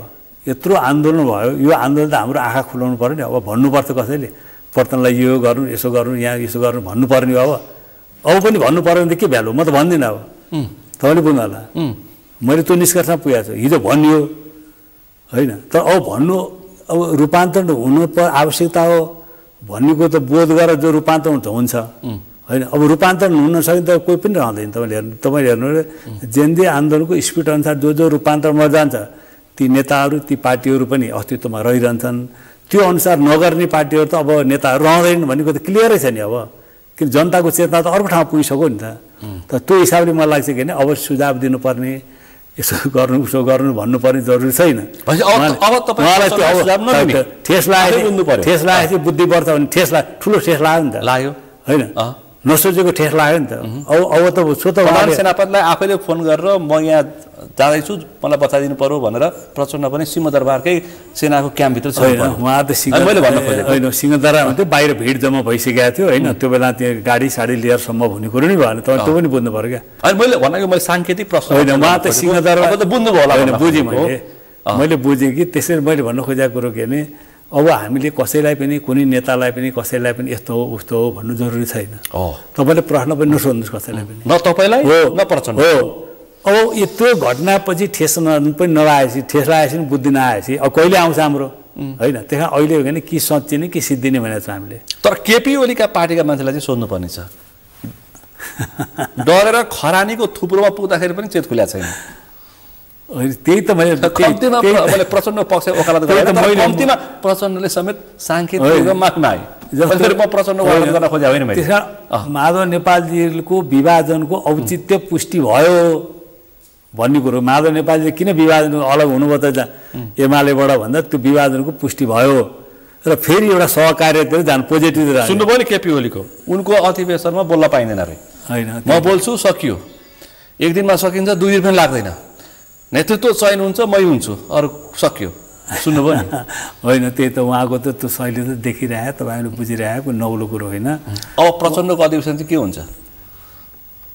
यत्रो आन्दोलन भयो यो आन्दोलन त हाम्रो आँखा खुलाउनु पर्यो नि अब भन्नुपर्छ कसैले प्रचण्डलाई यो गर्नु यसो गर्नु यहाँ यसो गर्नु भन्नुपर्ने अब पनि भन्नु पर्यो भने त के भ्यालु म त भन्दिनँ अब तपाईँले बुझ्नु होला मैले त्यो निष्कर्षमा पुगेको छु हिजो भनियो होइन तर अब भन्नु अब रूपान्तरण हुनु आवश्यकता हो भन्नेको त बोध गरेर जो रूपान्तरण हुन्छ होइन अब रूपान्तरण हुन सकिन्छ कोही पनि रहँदैन तपाईँले हेर्नु जेएनजी आन्दोलनको स्पिड अनुसार जो रूपान्तरणमा जान्छ ती नेताहरू ती पार्टीहरू पनि अस्तित्वमा रहिरहन्छन् त्यो अनुसार नगर्ने पार्टीहरू त अब नेताहरू रहँदैन भनेको त क्लियरै छ नि अब किन जनताको चेतना त अर्को ठाउँमा पुगिसक्यो नि त त्यो हिसाबले मलाई लाग्छ कि अब सुझाव दिनुपर्ने यसो गर्नु उसो गर्नु भन्नुपर्ने जरुरी छैन ठेस लगाएपछि बुद्धि बढ्छ भने ठुलो ठेस लाग्यो नि त लाग्यो होइन नसोचेको ठेस लाग्यो नि त अब त सेनापतिलाई आफैले फोन गरेर म यहाँ जाँदैछु मलाई बचाइदिनु पर्यो भनेर प्रचण्ड पनि सिंहदरबारकै सेनाको क्याम्पभित्र छ उहाँ त होइन सिंहदरबार हुन्थ्यो बाहिर भिड जम्मा भइसकेको थियो होइन त्यो बेला त्यो गाडी साडी लिएर सम्भव हुने कुरो नै भएन तपाईँ त्यो पनि बुझ्नु पर्यो क्या अनि मैले भनेको मैले साङ्केतिक प्रश्न होइन उहाँ त सिंहदरबार त बुझ्नुभयो होला होइन बुझेँ मैले बुझेँ कि त्यसरी मैले भन्नु खोजेको कुरो के भने अब हामीले कसैलाई पनि कुनै नेतालाई पनि कसैलाई पनि यस्तो हो उस्तो हो भन्नु जरुरी छैन तपाईँले प्रश्न पनि नसोध्नुहोस् कसैलाई पनि न तपाईँलाई न प्रचण्ड हो अब यत्रो घटनापछि ठेस पनि नलाएपछि ठेस लगाएपछि पनि बुद्धि नआएपछि अब कहिले आउँछ हाम्रो होइन त्यहाँ अहिले हो भने कि सच्चिने कि सिद्धिने भनेको छ हामीले तर केपी ओलीका पार्टीका मान्छेलाई चाहिँ सोध्नुपर्ने छ डरेर खरानीको थुप्रोमा पुग्दाखेरि पनि चेत खुल्या छैन त्यही त मैले प्रचण्ड पक्ष वकालत गरेँ कम्तीमा प्रचण्डले समेत साङ्केतिक माग्न आए म प्रचण्ड वकालत गर्न खोजे होइन मैले माधव नेपालजीको विभाजनको औचित्य पुष्टि भयो भन्ने कुरो माधव नेपालजी किन विभाजन अलग हुनुभयो त एमालेबाट भन्दा त्यो विभाजनको पुष्टि भयो र फेरि एउटा सहकार्यतिर जानु पोजिटिभ सुन्नुभयो नि केपी ओलीको उनको अधिवेशनमा बोल्न पाइँदैन अरे होइन म बोल्छु सकियो एक दिनमा सकिन्छ 2 दिन पनि लाग्दैन नेतृत्व चयन हुन्छ मै हुन्छु अरू सकियो सुन्नुभयो नि होइन त्यही त उहाँको त त्यो शैली त देखिरहेको तपाईँले बुझिरहेको नौलो कुरो होइन अब प्रचण्डको अधिवेशन चाहिँ के हुन्छ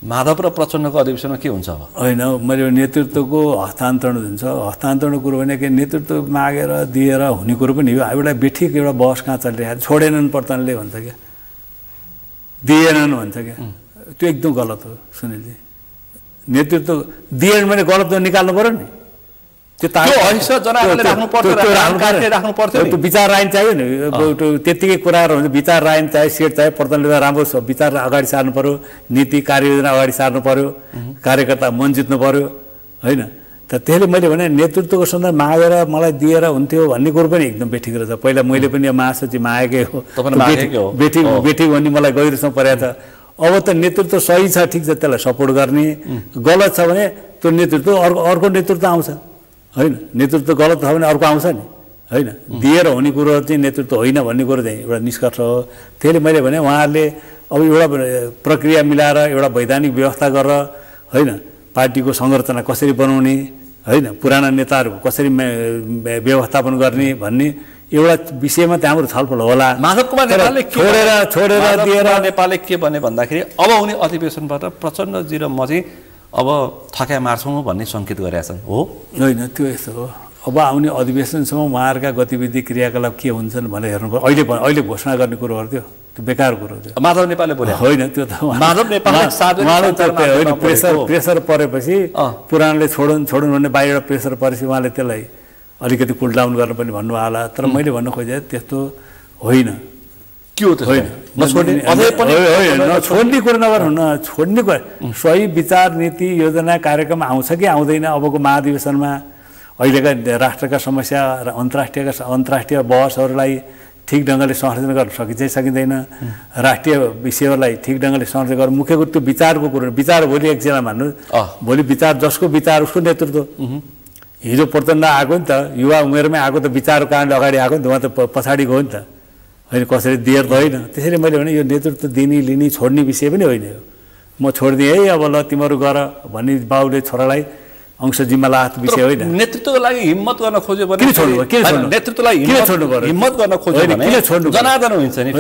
माधव र प्रचण्डको अधिवेशनमा के हुन्छ अब होइन मैले नेतृत्वको हस्तान्तरण हुन्छ हस्तान्तरणको कुरो भनेको नेतृत्व मागेर दिएर हुने कुरो पनि हो एउटा बेठिक एउटा बहस कहाँ चलिरहेको छोडेनन् प्रचण्डले भन्छ क्या दिएनन् भन्छ क्या त्यो एकदम गलत हो सुनिलजी नेतृत्व दिएन भने गलत निकाल्नु पर्यो नि त्यो विचार राइन चाहियो नि त्यतिकै कुराहरू हुन्छ विचार राइन चाहियो सेट चाहियो प्रचण्डले राम्रो विचार अगाडि सार्नु पर्यो नीति कार्ययोजना अगाडि सार्नु पर्यो कार्यकर्ता मन जित्नु पर्यो होइन त्यसले मैले भने नेतृत्वको सन्दर्भ मागेर मलाई दिएर हुन्थ्यो भन्ने कुरो पनि एकदम बेठिक रहेछ। पहिला मैले पनि महासचिव मागेकै हो, बेठिक भन्ने मलाई गहिरोसँग परेको छ। अब त नेतृत्व सही छ, ठिक छ, त्यसलाई सपोर्ट गर्ने। गलत छ भने त्यो नेतृत्व अर्को नेतृत्व आउँछ होइन। नेतृत्व गलत छ भने अर्को आउँछ नि होइन। दिएर हुने कुरो चाहिँ नेतृत्व होइन भन्ने कुरो चाहिँ एउटा निष्कर्ष हो। त्यसले मैले भने उहाँहरूले अब एउटा प्रक्रिया मिलाएर एउटा वैधानिक व्यवस्था गरेर होइन, पार्टीको संरचना कसरी बनाउने होइन, पुराना नेताहरूको कसरी व्यवस्थापन गर्ने भन्ने एउटा विषयमा त्यहाँ हाम्रो छलफल होला। माधव कुमार नेपालले छोडेर दिएर नेपालले के भने भन्दाखेरि अब आउने अधिवेशनबाट प्रचण्डजी र म चाहिँ अब थक्या मार्छौँ भन्ने सङ्केत गरेका छन् हो? होइन, त्यो यस्तो हो। अब आउने अधिवेशनसम्म उहाँहरूका गतिविधि क्रियाकलाप के हुन्छन् भनेर हेर्नु पर्यो। अहिले घोषणा गर्ने कुरोहरू त्यो बेकार कुरो थियो। माधव नेपालले बोले होइन, त्यो त माधव नेपालले प्रेसर परेपछि पुरानले छोडुन् भन्ने बाहिर प्रेसर परेपछि उहाँले त्यसलाई अलिकति कुल डाउन गर्न पनि भन्नु होला। तर मैले भन्न खोजेँ त्यस्तो होइन। के हो होइन छोड्ने कुरो नगर्नु न, छोड्ने कुरो सही विचार नीति योजना कार्यक्रम आउँछ कि आउँदैन अबको महाधिवेशनमा। अहिलेका राष्ट्रका समस्या र अन्तर्राष्ट्रिय बहसहरूलाई ठिक ढङ्गले संरक्षण गर्न सकिन्छ सकिँदैन, राष्ट्रिय विषयहरूलाई ठिक ढङ्गले संरक्षण गर्न मुख्य कुरो त्यो विचारको कुरो। विचार भोलि एकजना भन्नु, भोलि विचार जसको विचार उसको नेतृत्व। हिजो प्रचण्ड आएको नि त, युवा उमेरमै आएको त विचारको कारणले अगाडि आएको नि त, उहाँ त पछाडि गयो नि त होइन, कसरी दिएर त होइन। त्यसैले मैले भने यो नेतृत्व दिने लिने छोड्ने विषय पनि होइन यो। म छोडिदिएँ है अब ल तिमीहरू गर भन्ने बाउले छोरालाई अंश जिम्मा लात विषय होइन। नेतृत्वको लागि हिम्मत गर्न खोज्यो भने नेतृत्वलाई हिम्मत गर्न खोज्यो भने जनार्दन हुन्छ नि,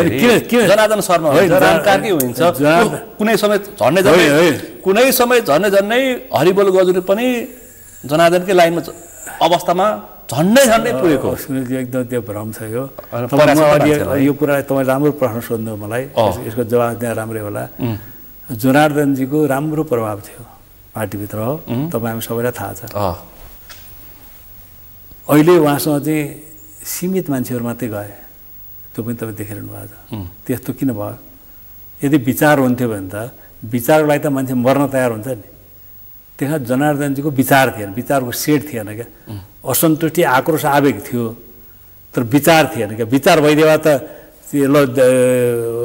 जनार्दन शर्मा हुन्छ, राम कार्की हुन्छ, कुनै समय झन्डै हरिबोल गजुर पनि जनार्दनकै लाइनमा अवस्थामा झन्डै पुगेको। सुनिलजी एकदम त्यो भ्रम छ यो। यो कुरा तपाईँ राम्रो प्रश्न सोध्नु मलाई, यसको जवाब दिएर राम्रै होला। जनार्दनजीको राम्रो प्रभाव थियो पार्टीभित्र हो, तपाईँ हामी सबैलाई थाहा छ। अहिले उहाँसँग चाहिँ सीमित मान्छेहरू मात्रै गए, त्यो पनि तपाईँ देखिरहनु भएको छ। त्यस्तो किन भयो? यदि विचार हुन्थ्यो भने त विचारको लागि त मान्छे मर्न तयार हुन्छ नि। त्यहाँ जनार्दनजीको विचार थिएन, विचारको सेट थिएन क्या। असन्तुष्टि आक्रोश आवेग थियो तर विचार थिएन क्या। विचार भइदियो त ल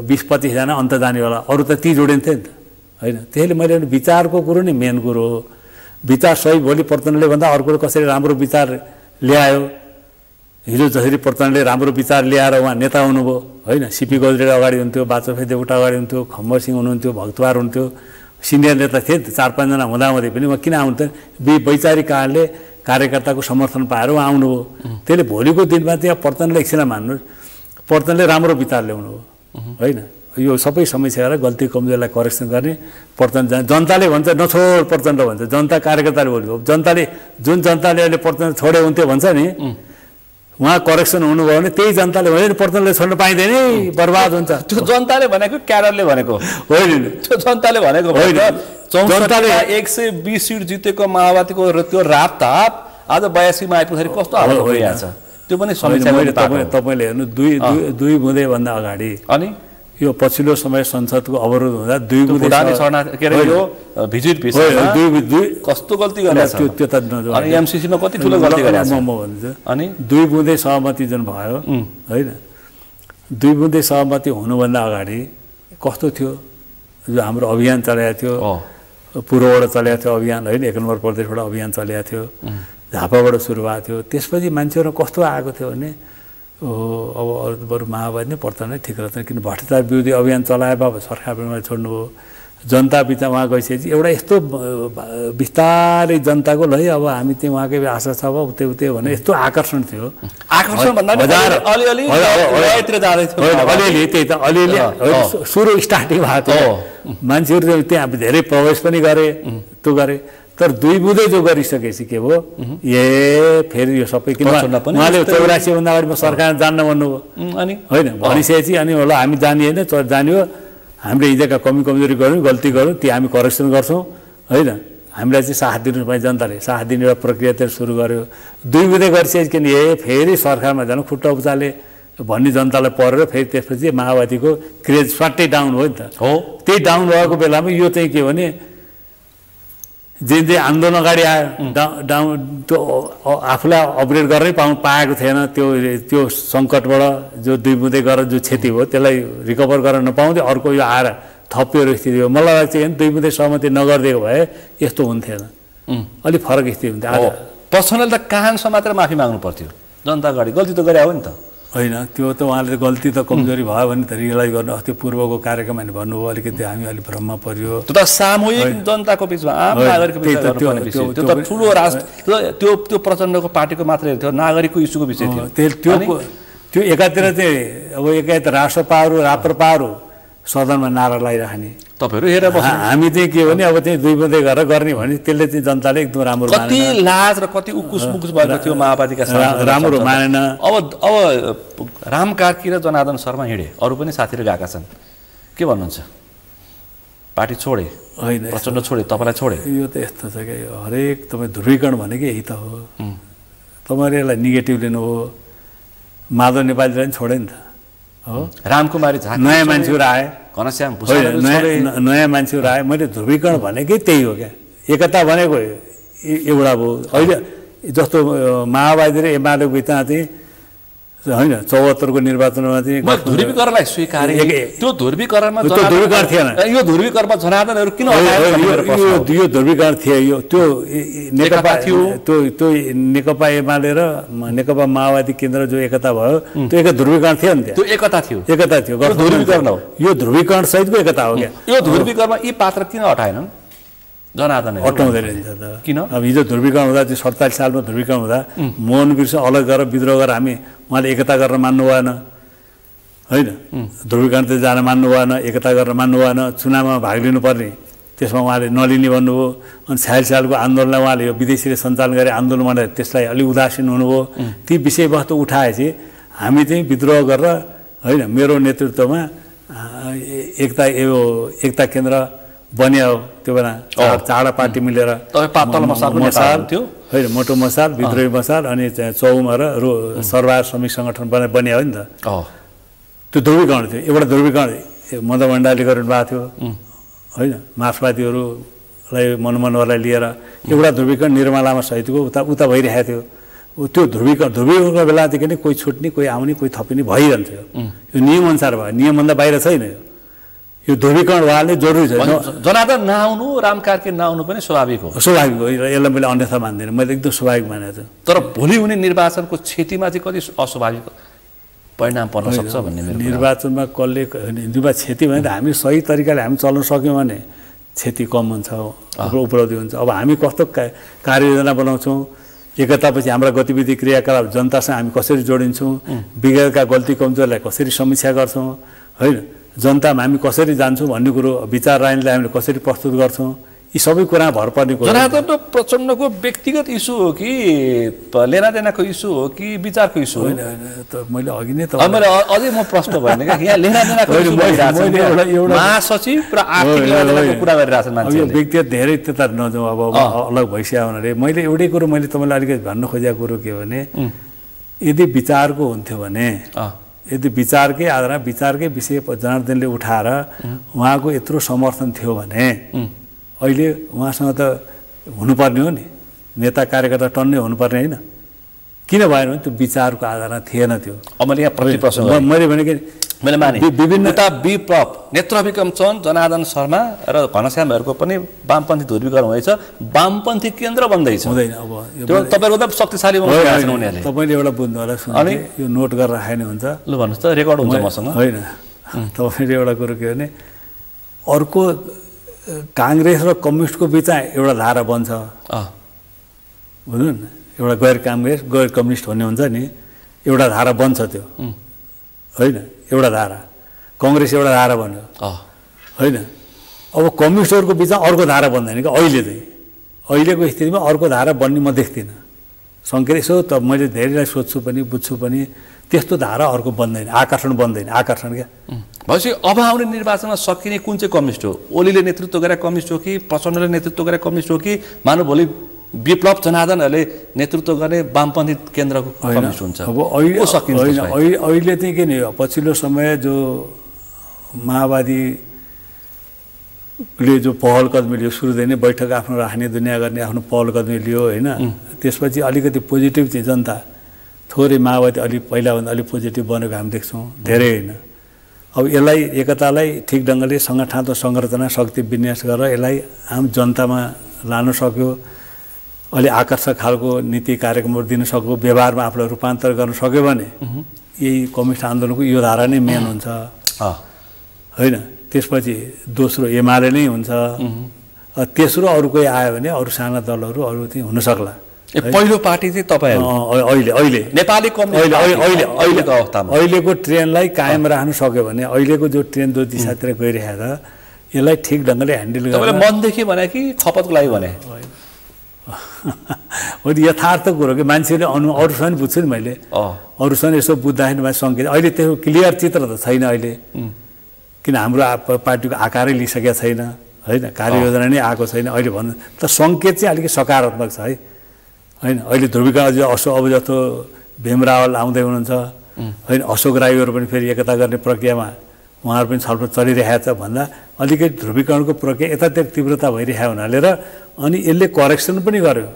20-25 जना अन्त जानेवाला, अरू त ती जोडिन्थ्यो नि त होइन। त्यसैले मैले विचारको कुरो नै मेन कुरो हो। विचार सही भोलि प्रचण्डले भन्दा अर्को कसरी राम्रो विचार ल्यायो। हिजो जसरी प्रचण्डले राम्रो विचार ल्याएर उहाँ नेता हुनुभयो होइन। सीपी गजरेर अगाडि हुन्थ्यो, बाचोफे देवकोटा अगाडि हुन्थ्यो, खम्बर सिंह हुनुहुन्थ्यो, भक्तवार हुन्थ्यो, सिनियर नेता थिए 4-5 जना हुँदाहुँदै पनि उहाँ किन आउँथ्यो? वैचारिक कारणले कार्यकर्ताको समर्थन पाएर उहाँ आउनुभयो। त्यसले भोलिको दिनमा चाहिँ प्रचण्डले एकछिन मान्नुहोस्, प्रचण्डले राम्रो विचार ल्याउनु हो होइन। यो सबै समस्या गरेर गल्ती कमजोरीलाई करेक्सन गर्ने। प्रचण्ड जनताले भन्छ नछोड प्रचण्ड भन्छ, जनता कार्यकर्ताले बोल्यो। जनताले जुन जनताले अहिले प्रचण्ड छोड्यो हुन्थ्यो भन्छ नि, उहाँ करेक्सन हुनुभयो भने त्यही जनताले भन्यो नि प्रचण्डले छोड्न पाइँदैन है, बर्बाद हुन्छ। त्यो जनताले भनेको क्याडरले भनेको होइन, त्यो जनताले भनेको होइन। जनताले 120 सिट जितेको माओवादीको त्यो रापताप आज 82 मा आइपुग्दाखेरि कस्तो हालत भइरहेछ त्यो पनि समस्या। तपाईँले हेर्नु दुई बुँदे भन्दा अगाडि अनि यो पछिल्लो समय संसदको अवरोध हुँदा दुई बुँदे भिजिट कस्तो गल्ती गरेछ त्यो त अनि एमसीसीमा कति ठुलो गल्ती गरेछ म भन्छु। अनि दुई बुँदे सहमति जुन भयो होइन, दुई बुँदे सहमति हुनुभन्दा अगाडि कस्तो थियो? जो हाम्रो अभियान चलाएको थियो, पूर्वबाट चलाएको थियो अभियान होइन, 1 नम्बर प्रदेशबाट अभियान चलाएको थियो, झापाबाट सुरु भएको थियो। त्यसपछि मान्छेहरू कस्तो आएको थियो भने अब बरु माओवादी नै पर्छ नै ठिक रहेछ, किन भ्रष्टाचार विरोधी अभियान चलाए बाबा सरकारले छोड्नुभयो। जनता बिचमा उहाँ गइसकेपछि एउटा यस्तो बिस्तारै जनताको ल है अब हामी चाहिँ उहाँकै आशा छ अब उतै भने यस्तो आकर्षण थियो। आकर्षण भन्दा अलिअलि त्यही त अलिअलि सुरु स्टार्टिङ भएको थियो। मान्छेहरू त्यहाँ धेरै प्रवेश पनि गरे त्यो गरे। तर दुई बुँदै जो गरिसकेपछि के भयो फेरि यो सबै किन उहाँले 84 भन्दा अगाडि सरकार जान्न भन्नुभयो अनि होइन भनिसकेपछि अनि होला हामी जाने होइन जान्यो हामीले हिजोका कमी कमजोरी गऱ्यौँ गल्ती गऱ्यौँ त्यो हामी करेक्सन गर्छौँ होइन। हामीलाई चाहिँ साथ दिनुपर्ने जनताले साथ दिने एउटा प्रक्रिया चाहिँ सुरु गर्यो। दुई बुँदै गरिसकेपछि किन फेरि सरकारमा जानु खुट्टा उचाले भन्ने जनतालाई परेर फेरि त्यसपछि माओवादीको क्रेज स्वाट्टै डाउन हो नि त। हो त्यही डाउन भएको बेलामा यो चाहिँ के भने जे आन्दोलन अगाडि आयो डाउन त्यो आफूलाई अपग्रेड गर्नै पाएको थिएन त्यो सङ्कटबाट जो 2 बुँदै गरेर जो क्षति हो त्यसलाई रिकभर गर्न नपाउँदै अर्को यो आएर थपिएको स्थिति हो। मलाई लाग्छ 2 बुँदै सहमति नगरिदिएको भए यस्तो हुन्थेन, अलिक फरक स्थिति हुन्थ्यो। पर्सनल त काहानसम्म मात्र माफी माग्नु पर्थ्यो जनता अगाडि, गल्ती त गरे हो नि त होइन। त्यो त उहाँले गल्ती त कमजोरी भयो भने त रियलाइज गर्नु। अस्ति पूर्वको कार्यक्रम भने भन्नुभयो अलिकति हामी अलिक भ्रममा पर्यो। त्यो त सामूहिक जनताको बिचमा आम नागरिकको बिचमा गर्नुपर्ने विषय, त्यो त ठुलो राष्ट्र त्यो प्रचण्डको पार्टीको मात्रै थियो, नागरिकको इस्युको विषय थियो। त्यो एकातिर चाहिँ अब एकातिर राष्ट्रपाहरू राप्रपाहरू सदनमा नारा लगाइराख्ने, तपाईहरु हेरेर बस्नु। हामी चाहिँ के भने अब चाहिँ 2 बुँदै गरेर गर्ने भने त्यसले चाहिँ जनताले एकदम राम्रो मानेन। कति लाज र कति उकुस मुकुस भएको थियो माओवादीका साथीहरु, राम्रो मानेन। अब राम कार्की र जनार्दन शर्मा हिँडे, अरु पनि साथीहरु गएका छन्। के भन्नुहुन्छ? पार्टी छोडे होइन, प्रचण्ड छोडे, तपाईलाई छोडे? यो त यस्तो छ के हरेक तपाई ध्रुवीकरण भनेको यही त हो। तपाईले यसलाई नेगेटिभ लिनु हो। माधव नेपालीले पनि छोडे नि त हो। रामकुमारी झा नयाँ मान्छेहरु आए, घनश्याम भूषालहरु छोडे, नयाँ मान्छेहरु आए। मैले ध्रुवीकरण भनेकै त्यही हो क्या। एकता भनेको एउटा भयो। अहिले जस्तो माओवादी र एमालेको बिचमा चाहिँ हैन 74 को निर्वाचनमा चाहिँ ध्रुवीकरणलाई स्वीकारे। त्यो ध्रुवीकरणमा ध्रुवीकरण थिएन। यो ध्रुवीकरणमा जनार्दनहरु किन यो ध्रुवीकरण थियो। त्यो नेकपा थियो, त्यो नेकपा एमाले र नेकपा माओवादी केन्द्र जो एकता भयो, त्यो एक ध्रुवीकरण थियो नि। त्यो एकता थियो, एकता थियो। ध्रुवीकरण हो, यो ध्रुवीकरण सहितको एकता हो क्या। यो ध्रुवीकरणमा यी पात्र किन हटाएनन्? जनार्दन हटाउँदै रहन्छ त। किन? अब हिजो ध्रुवीकरण हुँदा 47 सालमा ध्रुवीकरण हुँदा मोहन विरुद्ध अलग गरेर विद्रोह गरेर हामी उहाँले एकता गरेर मान्नु भएन होइन। ध्रुवीकरण त जान मान्नु भएन, एकता गरेर मान्नु भएन। चुनावमा भाग लिनुपर्ने त्यसमा उहाँले नलिने भन्नुभयो। अनि 46 सालको आन्दोलनलाई उहाँले यो विदेशीले सञ्चालन गरे आन्दोलन भनेर त्यसलाई अलि उदासीन हुनुभयो। ती विषयवस्तु उठाएपछि हामी चाहिँ विद्रोह गरेर होइन मेरो नेतृत्वमा एकता केन्द्र बन्यो। त्यो बेला चाडा पार्टी मिलेर पातल मसाल थियो होइन, मोटो मसाल, विद्रोही मसाल अनि चौमा र सरबार श्रमिक सङ्गठन बन्यो हो नि त। त्यो ध्रुवीकरण थियो। एउटा ध्रुवीकरण मदन भण्डारीले गर्नु भएको थियो होइन, मार्क्सवादीहरूलाई मनमोहनहरूलाई लिएर एउटा ध्रुवीकरण निर्मला लामा सहितको उता भइरहेको थियो। त्यो ध्रुवीकरणको बेलादेखि नै कोही छुट्ने, कोही आउने, कोही थपिने भइरहन्थ्यो। यो नियमअनुसार भयो, नियमभन्दा बाहिर छैन। यो ध्रुवीकरण भएले जरुरी छ। जनार्दन नआउनु, राम कार्की नआउनु पनि स्वाभाविक हो। स्वाभाविक हो, यसलाई मैले अन्यथा मान्दिनँ। मैले एकदम स्वाभाविक मानेको छु। तर भोलि हुने निर्वाचनको क्षतिमा चाहिँ कति अस्वाभाविक परिणाम पर्न सक्छ भन्ने मेरो निर्वाचनमा कसले क्षति भने त हामी सही तरिकाले हामी चल्न सक्यौँ भने क्षति कम हुन्छ, उपलब्धि हुन्छ। अब हामी कस्तो कार्ययोजना बनाउँछौँ, एकतापछि हाम्रा गतिविधि क्रियाकलाप जनतासँग हामी कसरी जोडिन्छौँ, विगतका गल्ती कमजोरलाई कसरी समीक्षा गर्छौँ होइन, जनतामा हामी कसरी जान्छौँ भन्ने कुरो, विचार रानीलाई हामीले कसरी प्रस्तुत गर्छौँ, यी सबै कुरा भर पर्ने कुरा। जनार्दन प्रचण्डको व्यक्तिगत इस्यु हो कि लेनादेनाको इस्यु हो कि विचारको इस्यु हो? होइन त मैले अघि नै मैले अझै म प्रश्न भने क्या यहाँ लेनादेनाको महासचिव र आर्थिक लेनादेनाको कुरा गरिरहेछन् मान्छेले। यो व्यक्तिगत धेरै त्यता नजाउँ, अब अलग भइसक्यो हुनाले मैले एउटै कुरो मैले तपाईँलाई अलिकति भन्न खोजेको कुरो के हो भने यदि विचारको हुन्थ्यो भने, यदि विचारकै आधारमा विचारकै विषय जनार्दनले उठाएर उहाँको यत्रो समर्थन थियो भने अहिले उहाँसँग त हुनुपर्ने हो नि, नेता कार्यकर्ता टन्नै हुनुपर्ने होइन। किन भएन भने त्यो विचारको आधारमा थिएन। त्यो अब मैले यहाँ प्रति प्रश्न मैले भनेको मैले माने विभिन्नता विप्लव नेत्रविक्रम चन्द, जनार्दन शर्मा र घनश्यामहरूको पनि वामपन्थी ध्रुवीकरण हुँदैछ, वामपन्थी केन्द्र बन्दैछ। हुँदैन अब त्यो तपाईँको त शक्तिशाली उनीहरूले। तपाईँले एउटा बुझ्नु होला, अनि यो नोट गरेर राख्ने हुन्छ। लु भन्नुहोस् त, रेकर्ड हुन्छ मसँग होइन। तपाईँले एउटा कुरो के भने अर्को काङ्ग्रेस र कम्युनिस्टको बिचमा एउटा धारा बन्छ बुझ्नु न, एउटा गैर काङ्ग्रेस गैर कम्युनिस्ट भन्ने हुन्छ नि, एउटा धारा बन्छ त्यो होइन, एउटा धारा। कङ्ग्रेस एउटा धारा बन्यो होइन। अब कम्युनिस्टहरूको बिचमा अर्को धारा बन्दैन क्या अहिले चाहिँ। अहिलेको स्थितिमा अर्को धारा बन्ने म देख्दिनँ। सङ्केत यसो त मैले धेरैलाई सोध्छु पनि बुझ्छु पनि, त्यस्तो धारा अर्को बन्दैन, आकर्षण बन्दैन। आकर्षण क्या भनेपछि अब आउने निर्वाचनमा सकिने कुन चाहिँ कम्युनिस्ट हो? ओलीले नेतृत्व गरेर कम्युनिस्ट हो कि प्रचण्डले नेतृत्व गरेर कम्युनिस्ट हो कि मानव भोलि विप्लव जनार्दनहरूले नेतृत्व गर्ने वामपन्थी केन्द्रको कम्युनिस्ट हुन्छ? अब अहिले चाहिँ के नि, पछिल्लो समय जो माओवादी ले जो पहल कदमी लियो सुरुदेखि नै बैठक आफ्नो राख्ने दुनियाँ गर्ने आफ्नो पहल कदमी लियो होइन त्यसपछि अलिकति पोजिटिभ चाहिँ जनता थोरै माओवादी अलि पहिलाभन्दा अलिक पोजिटिभ बनेको हामी देख्छौँ धेरै होइन अब यसलाई एकतालाई ठिक ढङ्गले सङ्गठनात्मक संरचना शक्ति विन्यास गरेर यसलाई आम जनतामा लान सक्यो अलि आकर्षक खालको नीति कार्यक्रमहरू दिन सक्यो व्यवहारमा आफूलाई रूपान्तर गर्न सक्यो भने यही कम्युनिस्ट आन्दोलनको यो धारा नै मेन हुन्छ होइन त्यसपछि दोस्रो एमाले नै हुन्छ तेस्रो अरू कोही आयो भने अरू साना दलहरू अरू चाहिँ हुन सक्ला पहिलो पार्टी चाहिँ तपाईहरु अहिले नेपाली कम्युनिस्ट अवस्थामा अहिलेको ट्रेनलाई कायम राख्न सक्यो भने अहिलेको जो ट्रेन जो दिशातिर गइरहेको छ यसलाई ठिक ढङ्गले ह्यान्डल गर्न तपाईले मनदेखि भने कि खपतको लागि भने हो यथार्थ कुरो कि मान्छेले अरूसँग बुझ्छु नि मैले अरूसँग यसो बुझ्दाखेरि मैले सङ्केत अहिले त्यो क्लियर चित्र त छैन अहिले किन हाम्रो पार्टीको आकारै लिइसकेको छैन होइन कार्ययोजना नै आएको छैन अहिले भन्नु त सङ्केत चाहिँ अलिकति सकारात्मक छ है होइन अहिले ध्रुवीकरण अब जस्तो भीम रावल आउँदै हुनुहुन्छ होइन अशोक राईहरू पनि फेरि एकता गर्ने प्रक्रियामा उहाँहरू पनि छलफल चलिरहेको छ भन्दा अलिकति ध्रुवीकरणको प्रक्रिया यतातिर तीव्रता भइरहेको हुनाले र अनि यसले करेक्सन पनि गर्यो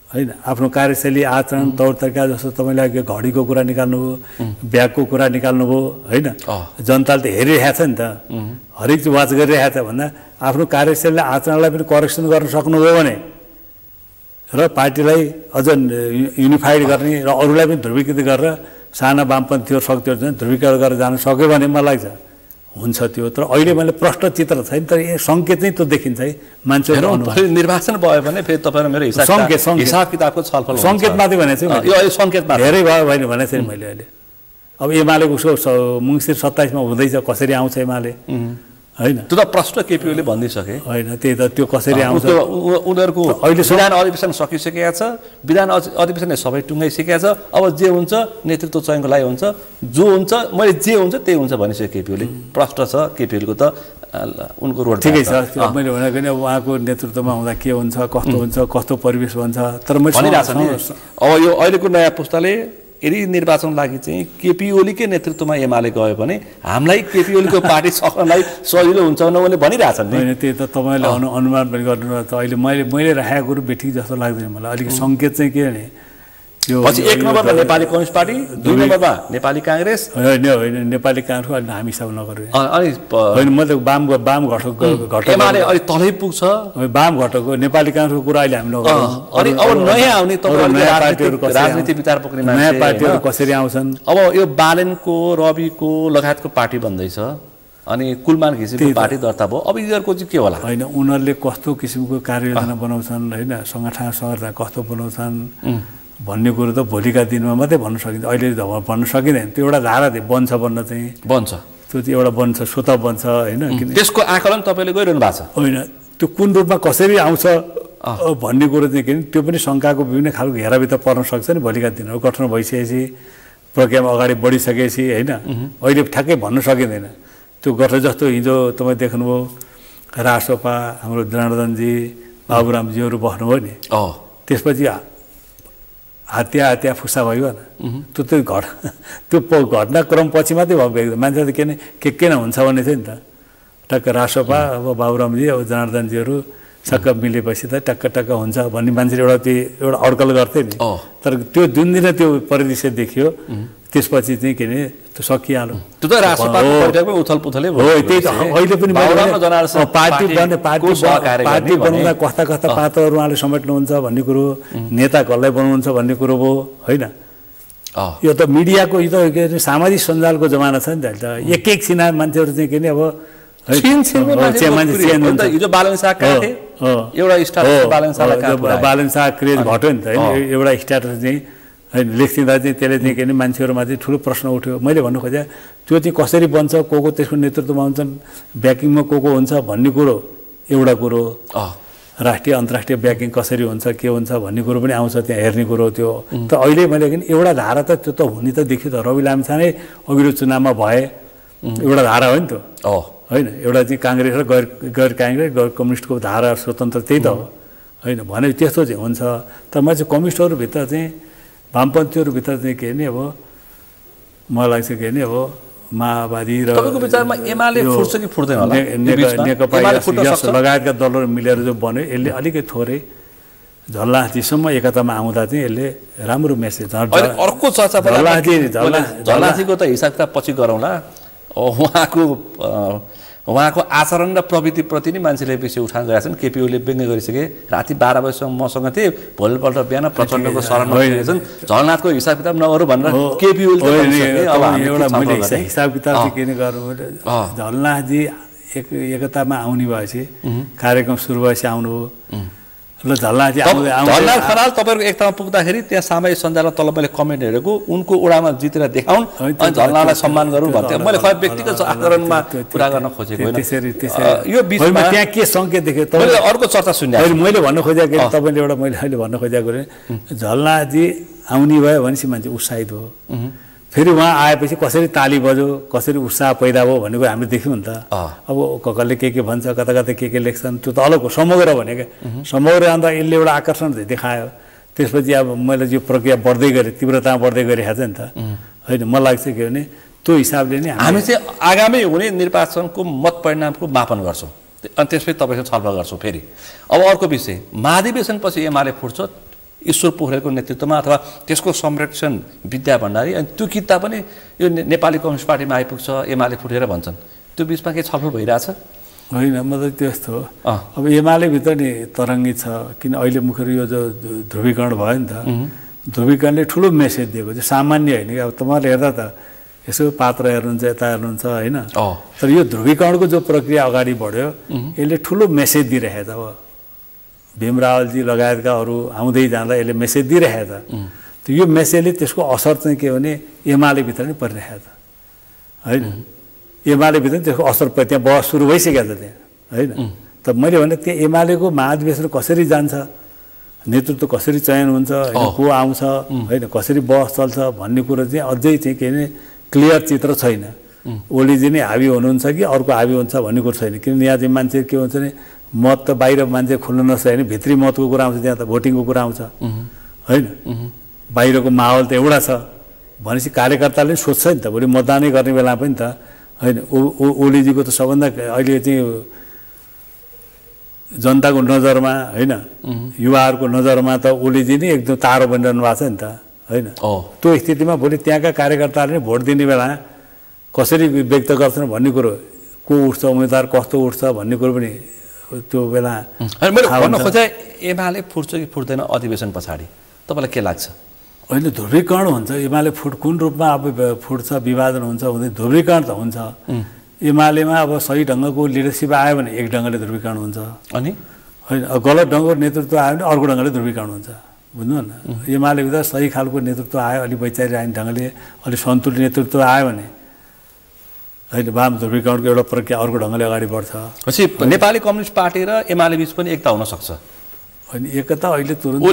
होइन आफ्नो कार्यशैली आचरण तौर तरिका जस्तो तपाईँले अघि घडीको कुरा निकाल्नुभयो ब्यागको कुरा निकाल्नुभयो होइन जनताले त हेरिरहेको छ नि त हरेक वाच गरिरहेको छ भन्दा आफ्नो कार्यशैली आचरणलाई पनि करेक्सन गर्न सक्नुभयो भने र पार्टीलाई अझ युनिफाइड गर्ने र अरूलाई पनि ध्रुवीकृत गरेर साना वामपन्थीहरू शक्तिहरू चाहिँ ध्रुवीकरण गरेर जान सक्यो भने मलाई लाग्छ हुन्छ त्यो तर अहिले मैले प्रष्ट चित्र छैन तर यो सङ्केत चाहिँ त्यो देखिन्छ है मान्छेहरू निर्वाचन भयो भने फेरि तपाईहरु मेरो हिसाब किताबको छलफल सङ्केत मात्रै भने चाहिँ यो सङ्केत मात्रै धेरै भयो भने भने चाहिँ मैले अहिले अब एमालेको उसको मङ्सिर 27 मा हुँदैछ कसरी आउँछ एमाले होइन त्यो त प्रश्न केपीओले भनिदिसके होइन त्यही त त्यो कसरी आउँछ उनीहरूको अहिले विधान अधिवेशन सकिसकेको छ विधान अधिवेशनले सबै टुङ्गाइसकेको छ अब जे हुन्छ नेतृत्व चयनको लागि हुन्छ जो हुन्छ मैले जे हुन्छ त्यही हुन्छ भनिसक्यो केपीओले प्रश्न छ केपीओलको त उनको रोड ठिकै छ मैले भनेको नि अब उहाँको नेतृत्वमा हुँदा के हुन्छ कस्तो परिवेश हुन्छ तर मैले भनिरहेको छ अब यो अहिलेको नयाँ पुस्ताले यदि निर्वाचन लागि चाहिँ केपीओलीकै नेतृत्वमा एमाले गयो भने हामीलाई केपीओलीको पार्टी सक्नलाई सजिलो हुन्छ उनीहरूले भनिरहेछन् नि होइन त्यही त तपाईँले अनुमान पनि गर्नु त अहिले मैले राखेको कुरो बेठिक जस्तो लाग्दैन मलाई अलिक सङ्केत चाहिँ के भने यो पछि 1 नम्बरमा नेपाली कम्युनिस्ट पार्टी 2 नम्बरमा नेपाली कांग्रेस होइन नेपाली कांग्रेसको अलि हामी हिसाब नगर्नु अनि होइन म त वाम घटक एमाले अलि तलै पुग्छ वाम घटकको नेपाली कांग्रेसको कुरा अहिले हामी नगरौँ अनि अब नयाँ आउने तपाईहरुको राजनीति विचार पोख्ने मान्छे नयाँ पार्टीहरू कसरी आउँछन् अब यो बालेनको रविको लगायतको पार्टी बन्दैछ अनि कुलमान घिसिङको पार्टी दर्ता भयो अब यिनीहरुको चाहिँ के होला होइन उनीहरूले कस्तो किसिमको कार्ययोजना बनाउँछन् होइन संगठन संरचना कस्तो बनाउँछन् भन्ने कुरो त भोलिका दिनमा मात्रै भन्न सकिन्छ अहिले भन्न सकिँदैन त्यो एउटा धारा बन्छ बन्छ त्यो चाहिँ एउटा बन्छ स्वतः बन्छ होइन त्यसको आकलन तपाईँले गरिरहनु भएको छ होइन त्यो कुन रूपमा कसरी आउँछ भन्ने कुरो चाहिँ के त्यो पनि शङ्काको विभिन्न खालको घेराभित्र पर्न सक्छ नि भोलिका दिनहरू गठन भइसकेपछि प्रोग्राम अगाडि बढिसकेपछि होइन अहिले ठ्याक्कै भन्न सकिँदैन त्यो गठन जस्तो हिजो तपाईँ देख्नुभयो रासोपा हाम्रो जनार्दनजी बाबुरामजीहरू बस्नुभयो नि त्यसपछि हत्या फुसा भयो होइन त्यो घटनाक्रम पछि मात्रै भयो मान्छे त के न हुन्छ भन्ने थियो नि त टक्क रासोपा अब बाबुरामजी अब जनार्दनजीहरू सक्क मिलेपछि त टक्क हुन्छ भन्ने मान्छेले एउटा अड्कल गर्थे नि तर त्यो जुन दिन त्यो परिदृश्य देखियो त्यसपछि चाहिँ के अरे त्यो सकिहाल्यो त्यो त रासोपाको बैठकमै उथलपुथलै हो त्यही त अहिले पनि पार्टी बनाउँदा कस्ता पात्रहरू उहाँले समेट्नुहुन्छ भन्ने कुरो नेता कसलाई बनाउनुहुन्छ भन्ने कुरो भयो होइन यो त मिडियाको यो त के अरे सामाजिक सञ्जालको जमाना छ नि त एक छिना मान्छेहरू चाहिँ के अरे अब बालन शाह क्रेज घट्यो नि त एउटा स्ट्याटस चाहिँ होइन लेखिँदा चाहिँ त्यसले चाहिँ के अरे मान्छेहरूमा चाहिँ ठुलो प्रश्न उठ्यो मैले भन्नु खोजेँ त्यो चाहिँ कसरी बन्छ को त्यसको नेतृत्वमा हुन्छन् ब्याकिङमा को हुन्छ भन्ने कुरो एउटा कुरो राष्ट्रिय अन्तर्राष्ट्रिय ब्याकिङ कसरी हुन्छ के हुन्छ भन्ने कुरो पनि आउँछ त्यहाँ हेर्ने कुरो त्यो त अहिले मैले एउटा धारा त त्यो त हुने त देखियो त रवि लामिछाने अघिल्लो चुनावमा भए एउटा धारा हो नि त होइन एउटा चाहिँ काङ्ग्रेस र गैर काङ्ग्रेस गैर कम्युनिस्टको धारा स्वतन्त्र त्यही त हो होइन भने त्यस्तो चाहिँ हुन्छ तर म चाहिँ कम्युनिस्टहरूभित्र चाहिँ वामपन्थीहरूभित्र चाहिँ के अरे अब मलाई लाग्छ के अरे अब माओवादी र तपाईँको विचारमा एमाले फुट्छ कि फुट्दैन होला नेकपा यस लगायतका दलहरू मिलेर जो बन्यो यसले अलिकति थोरै झल्लाहातीसम्म एकतामा आउँदा चाहिँ यसले राम्रो मेसेज अर्को चर्चा झल्लाहातीको त हिसाब किताब पछि गरौँला उहाँको आचरण र प्रवृत्तिप्रति नै मान्छेले विषय उठान गरेका छन् केपी ओलीले व्यङ्ग्य गरिसके राति 12 बजीसम्म मसँग थिए भोलिपल्ट बिहान प्रचण्डको शरणमा पुगेछन् झलनाथको हिसाब किताब नगरौँ भनेर केपी ओलीले हिसाब किताब चाहिँ किन गर्नु झलनाथजी एकतामा आउने भएपछि कार्यक्रम सुरु भएपछि आउनु हो ल झलनाथजी झलनाथ खनाल तपाईँको एकतामा पुग्दाखेरि त्यहाँ सामाजिक सञ्जालमा तल मैले कमेन्ट हेरेको उनको उडामा जितेर देखाउन् अनि झलनाथलाई सम्मान गरौँ भन्थ्यो मैले खै व्यक्तिगत आचरणमा कुरा गर्न खोजेको होइन यो बिचमा त्यहाँ के सङ्केत देखेँ तपाईँले अर्को चर्चा सुन्ने मैले भन्न खोजेको तपाईँले एउटा मैले अहिले भन्न खोजेको झलनाथजी आउने भयो भनेपछि मान्छे उत्साहित हो फेरि उहाँ आएपछि कसरी ताली बज्यो कसरी उत्साह पैदा भयो भन्ने कुरा हामीले देख्यौँ नि त अब कसले के भन्छ कता कता के लेख्छन् त्यो त अलग हो समग्र भनेको समग्र अन्त यसले एउटा आकर्षण देखायो त्यसपछि अब मैले यो प्रक्रिया बढ्दै गरेँ तीव्रता बढ्दै गरिरहेको छ नि त होइन मलाई लाग्छ के भने त्यो हिसाबले नै हामी चाहिँ आगामी हुने निर्वाचनको मत परिणामको मापन गर्छौँ अनि त्यसपछि तपाईँसँग छलफल गर्छौँ फेरि अब अर्को विषय महाधिवेशनपछि एमाले फुट्छ ईश्वर पोखरेलको नेतृत्वमा अथवा त्यसको संरक्षण विद्या भण्डारी अनि त्यो किता पनि यो नेपाली कम्युनिस्ट पार्टीमा आइपुग्छ एमाले फुटेर भन्छन् त्यो बिचमा के छलफल भइरहेछ होइन मतलब त्यस्तो हो अब एमाले भित्र नि तरङ्गी छ किन अहिले मुखेर यो जो ध्रुवीकरण भयो नि त ध्रुवीकरणले ठुलो मेसेज दिएको चाहिँ सामान्य होइन कि अब तपाईँले हेर्दा त यसो पात्र हेर्नुहुन्छ यता हेर्नुहुन्छ होइन तर यो ध्रुवीकरणको जो प्रक्रिया अगाडि बढ्यो यसले ठुलो मेसेज दिइरहेको छ अब भीम रावलजी लगायतका अरू आउँदै जाँदा यसले मेसेज दिइरहेको छ त्यो यो मेसेजले त्यसको असर चाहिँ के भने एमाले भित्र नै परिरहेको छ होइन एमाले भित्र त्यसको असर पर्यो त्यहाँ बहस सुरु भइसकेको छ त्यहाँ होइन त मैले भने त्यहाँ एमालेको महाधिवेशन कसरी जान्छ नेतृत्व कसरी चयन हुन्छ को आउँछ होइन कसरी बहस चल्छ भन्ने कुरो चाहिँ अझै चाहिँ के भने क्लियर चित्र छैन ओलीजी नै हावी हुनुहुन्छ कि अर्को हावी हुन्छ भन्ने कुरो छैन किनभने यहाँ चाहिँ मान्छे के हुन्छ भने मत त बाहिर मान्छे खुल्नु नसक्छ होइन भित्री मतको कुरा आउँछ त्यहाँ त भोटिङको कुरा आउँछ होइन बाहिरको माहौल त एउटा छ भनेपछि कार्यकर्ताले सोध्छ नि त भोलि मतदानै गर्ने बेला पनि त होइन ओलीजीको त सबभन्दा अहिले चाहिँ जनताको नजरमा होइन युवाहरूको नजरमा त ओलीजी नै एकदम तारो बनिरहनु भएको छ नि त होइन त्यो स्थितिमा भोलि त्यहाँका कार्यकर्ताले नै भोट दिने बेला कसरी व्यक्त गर्छन् भन्ने कुरो को उठ्छ उम्मेदवार कस्तो उठ्छ भन्ने कुरो पनि त्यो बेला मैले भन्न खोजेँ एमाले फुट्छ कि फुट्दैन अधिवेशन पछाडि तपाईँलाई के लाग्छ होइन ध्रुवीकरण हुन्छ एमाले कुन रूपमा अब फुट्छ विभाजन हुन्छ हुँदै ध्रुवीकरण त हुन्छ एमालेमा अब सही ढङ्गको लिडरसिप आयो भने एक ढङ्गले ध्रुवीकरण हुन्छ अनि होइन गलत ढङ्गको नेतृत्व आयो भने अर्को ढङ्गले ध्रुवीकरण हुन्छ बुझ्नु न एमाले भित्र सही खालको नेतृत्व आयो अलिक वैचारिक आउने ढङ्गले अलिक सन्तुलित नेतृत्व आयो भने होइन वाम ध्रुवीकरणको एउटा प्रक्रिया अर्को ढङ्गले अगाडि बढ्छ नेपाली कम्युनिस्ट पार्टी र एमाले बिच पनि एकता हुन सक्छ होइन एकता अहिले तुरुन्त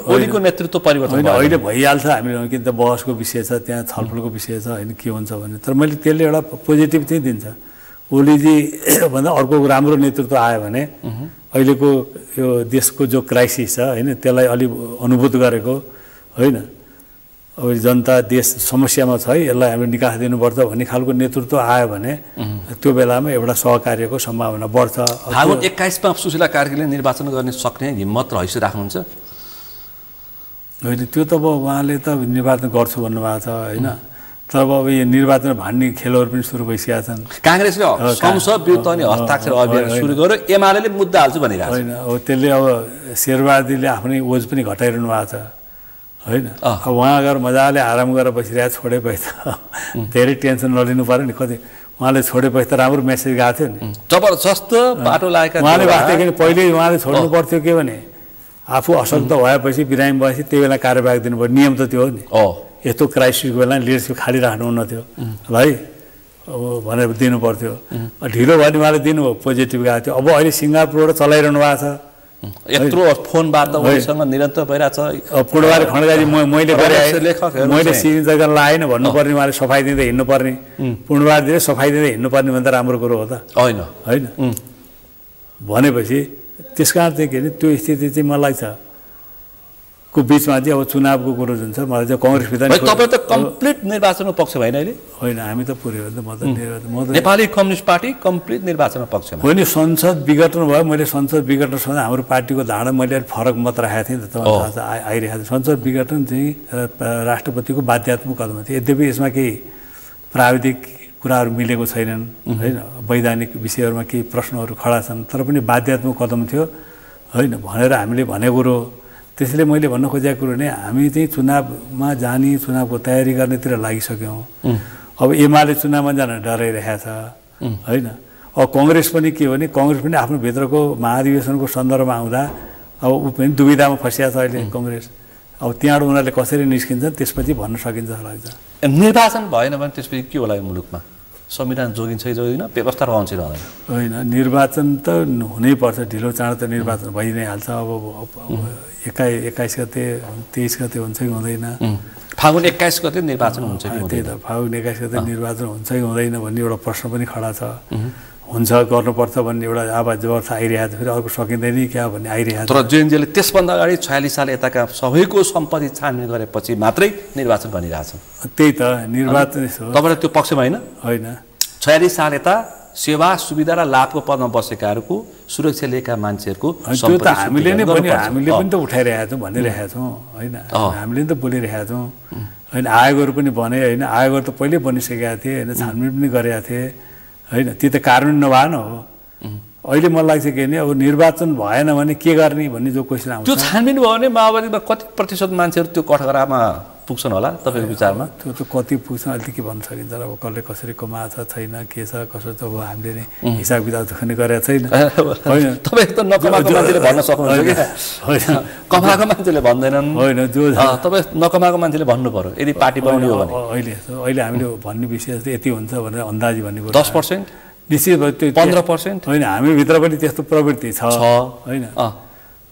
ओलीको नेतृत्व परिवर्तन अहिले भइहाल्छ हामीले किन त बहसको विषय छ त्यहाँ छलफलको विषय छ होइन के हुन्छ भने तर मैले त्यसले एउटा पोजिटिभ चाहिँ दिन्छ ओलीजी भन्दा अर्को राम्रो नेतृत्व आयो भने अहिलेको यो देशको जो क्राइसिस छ होइन त्यसलाई अलिक अनुभूत गरेको होइन अब जनता देश समस्यामा छ है यसलाई हामीले निकास दिनुपर्छ भन्ने खालको नेतृत्व आयो भने त्यो बेलामा एउटा सहकार्यको सम्भावना बढ्छ फागुन 21मा सुशीला कार्कीले निर्वाचन गर्ने सक्ने हिम्मत र हैसियत राख्नुहुन्छ होइन त्यो त अब उहाँले त निर्वाचन गर्छु भन्नुभएको छ होइन तर अब यो निर्वाचन भान्ने खेलहरू पनि सुरु भइसकेका छन् काङ्ग्रेसले संसद विरुद्ध अनि हस्ताक्षर अभियान सुरु गर्यो एमाले मुद्दा हाल्छु भनिरहेको होइन अब त्यसले अब शेरबहादुरले आफ्नै ओज पनि घटाइरहनु भएको छ होइन अब उहाँ गएर मजाले आराम गरेर बसिरहेको छोडेपछि त धेरै टेन्सन नलिनु पऱ्यो नि कति उहाँले छोडेपछि त राम्रो मेसेज गएको थियो नि जबरजस्त बाटो लागेका उहाँले वास्तव पहिले उहाँले छोड्नु पर्थ्यो के भने आफू अशक्त भएपछि बिरामी भएपछि त्यही बेला कार्यवाही दिनुपर्यो नियम त त्यो हो नि यस्तो क्राइसिसको बेला लिडरसिप खाली राख्नु हुन्न थियो है अब भनेर दिनु पर्थ्यो ढिलो भयो भने उहाँले दिनुभयो पोजिटिभ गएको थियो अब अहिले सिङ्गापुरबाट चलाइरहनु भएको छ यत्रो फोन वार्ता उनीसँग निरन्तर भइरहेछ पूर्णबारे खड्काजी मैले सिलिन्डर लाएन भन्नुपर्ने उहाँले सफाइ दिँदै हिँड्नुपर्ने पूर्णबार दिँदै सफाइ दिँदै हिँड्नुपर्ने भन्दा राम्रो कुरो हो त होइन होइन भनेपछि त्यस कारण चाहिँ के अरे त्यो स्थिति चाहिँ मलाई लाग्छ को बिचमा चाहिँ अब चुनावको कुरो जुन छ मलाई चाहिँ कङ्ग्रेसभित्र तपाईँ त कम्प्लिट निर्वाचनको पक्ष भएन अहिले होइन हामी त पुरै हो म त नेपाली कम्युनिस्ट पार्टी कम्प्लिट निर्वाचनको पक्षमा होइन संसद विघटन भयो मैले संसद विघटन सधैँ हाम्रो पार्टीको धारणा मैले अलिक फरक मत राखेको थिएँ नि त तपाईँलाई थाहा छ आइरहेको थियो संसद विघटन चाहिँ राष्ट्रपतिको बाध्यात्मक कदम थियो यद्यपि यसमा केही प्राविधिक कुराहरू मिलेको छैनन् होइन वैधानिक विषयहरूमा केही प्रश्नहरू खडा छन् तर पनि बाध्यात्मक कदम थियो होइन भनेर हामीले भनेको कुरो त्यसैले मैले भन्न खोजेको कुरो नै हामी चाहिँ चुनावमा जाने चुनावको तयारी गर्नेतिर लागिसक्यौँ अब एमाले चुनावमा जान डराइरहेको छ होइन अब कङ्ग्रेस पनि के हो भने कङ्ग्रेस पनि आफ्नो भित्रको महाधिवेशनको सन्दर्भमा आउँदा अब ऊ पनि दुविधामा फँसिया छ अहिले कङ्ग्रेस अब त्यहाँबाट उनीहरूले कसरी निस्किन्छन् त्यसपछि भन्न सकिन्छ जस्तो लाग्छ निर्वाचन भएन भने त्यसपछि के होला यो मुलुकमा संविधान जोगिन्छ कि जोगिन व्यवस्था रहन्छ रहँदैन होइन निर्वाचन त हुनैपर्छ ढिलो चाँडो त निर्वाचन भइ नै हाल्छ अब 21 गते 23 गते हुन्छ कि हुँदैन फागुन 21 गते निर्वाचन हुन्छ कि त्यही त फागुन 21 गते निर्वाचन हुन्छ कि हुँदैन भन्ने एउटा प्रश्न पनि खडा छ हुन्छ गर्नुपर्छ भन्ने एउटा आवाज जवाब आइरहेको छ फेरि अर्को सकिँदैन क्या भन्ने आइरहेको छ तर जेएनजेले त्यसभन्दा अगाडि 46 साल यताका सबैको सम्पत्ति छानबिन गरेपछि मात्रै निर्वाचन भनिरहेछन् त्यही त निर्वाचन तपाईँलाई त्यो पक्षमा होइन 46 साल यता सेवा सुविधा र लाभको पदमा बसेकाहरूको सुरक्षा लिएका मान्छेहरूको त्यो त हामीले नै हामीले पनि त उठाइरहेका छौँ भनिरहेका छौँ होइन हामीले नि त बोलिरहेका छौँ होइन आयोगहरू पनि भने होइन आयोगहरू त पहिल्यै बनिसकेका थिए होइन छानबिन पनि गरेका थिए होइन त्यो त कानुन नभएन हो अहिले मलाई लाग्छ के भने अब निर्वाचन भएन भने के गर्ने भन्ने जो क्वेसन आउँछ त्यो छानबिन भयो भने माओवादीमा कति प्रतिशत मान्छेहरू त्यो कठघरामा पुग्छन् होला तपाईँको विचारमा त्यो त कति पुग्छन् अहिले के भन्न सकिन्छ अब कसले कसरी कमाएको छ छैन के छ कसो त अब हामीले नै हिसाब किताब पनि गरेको छैन होइन तपाईँ त नकमाएको मान्छेले भन्न सक्नुहुन्छ कि होइन कमाएको मान्छेले भन्दैनन् होइन जो तपाईँ नकमाएको मान्छेले भन्नु पर्यो यदि पार्टी बनाउने हो भने अहिले हामीले भन्ने विषय जस्तो यति हुन्छ भनेर अन्दाजी भन्ने कुरो 10% निश्चित भयो त्यो 15% होइन हामीभित्र पनि त्यस्तो प्रवृत्ति छ होइन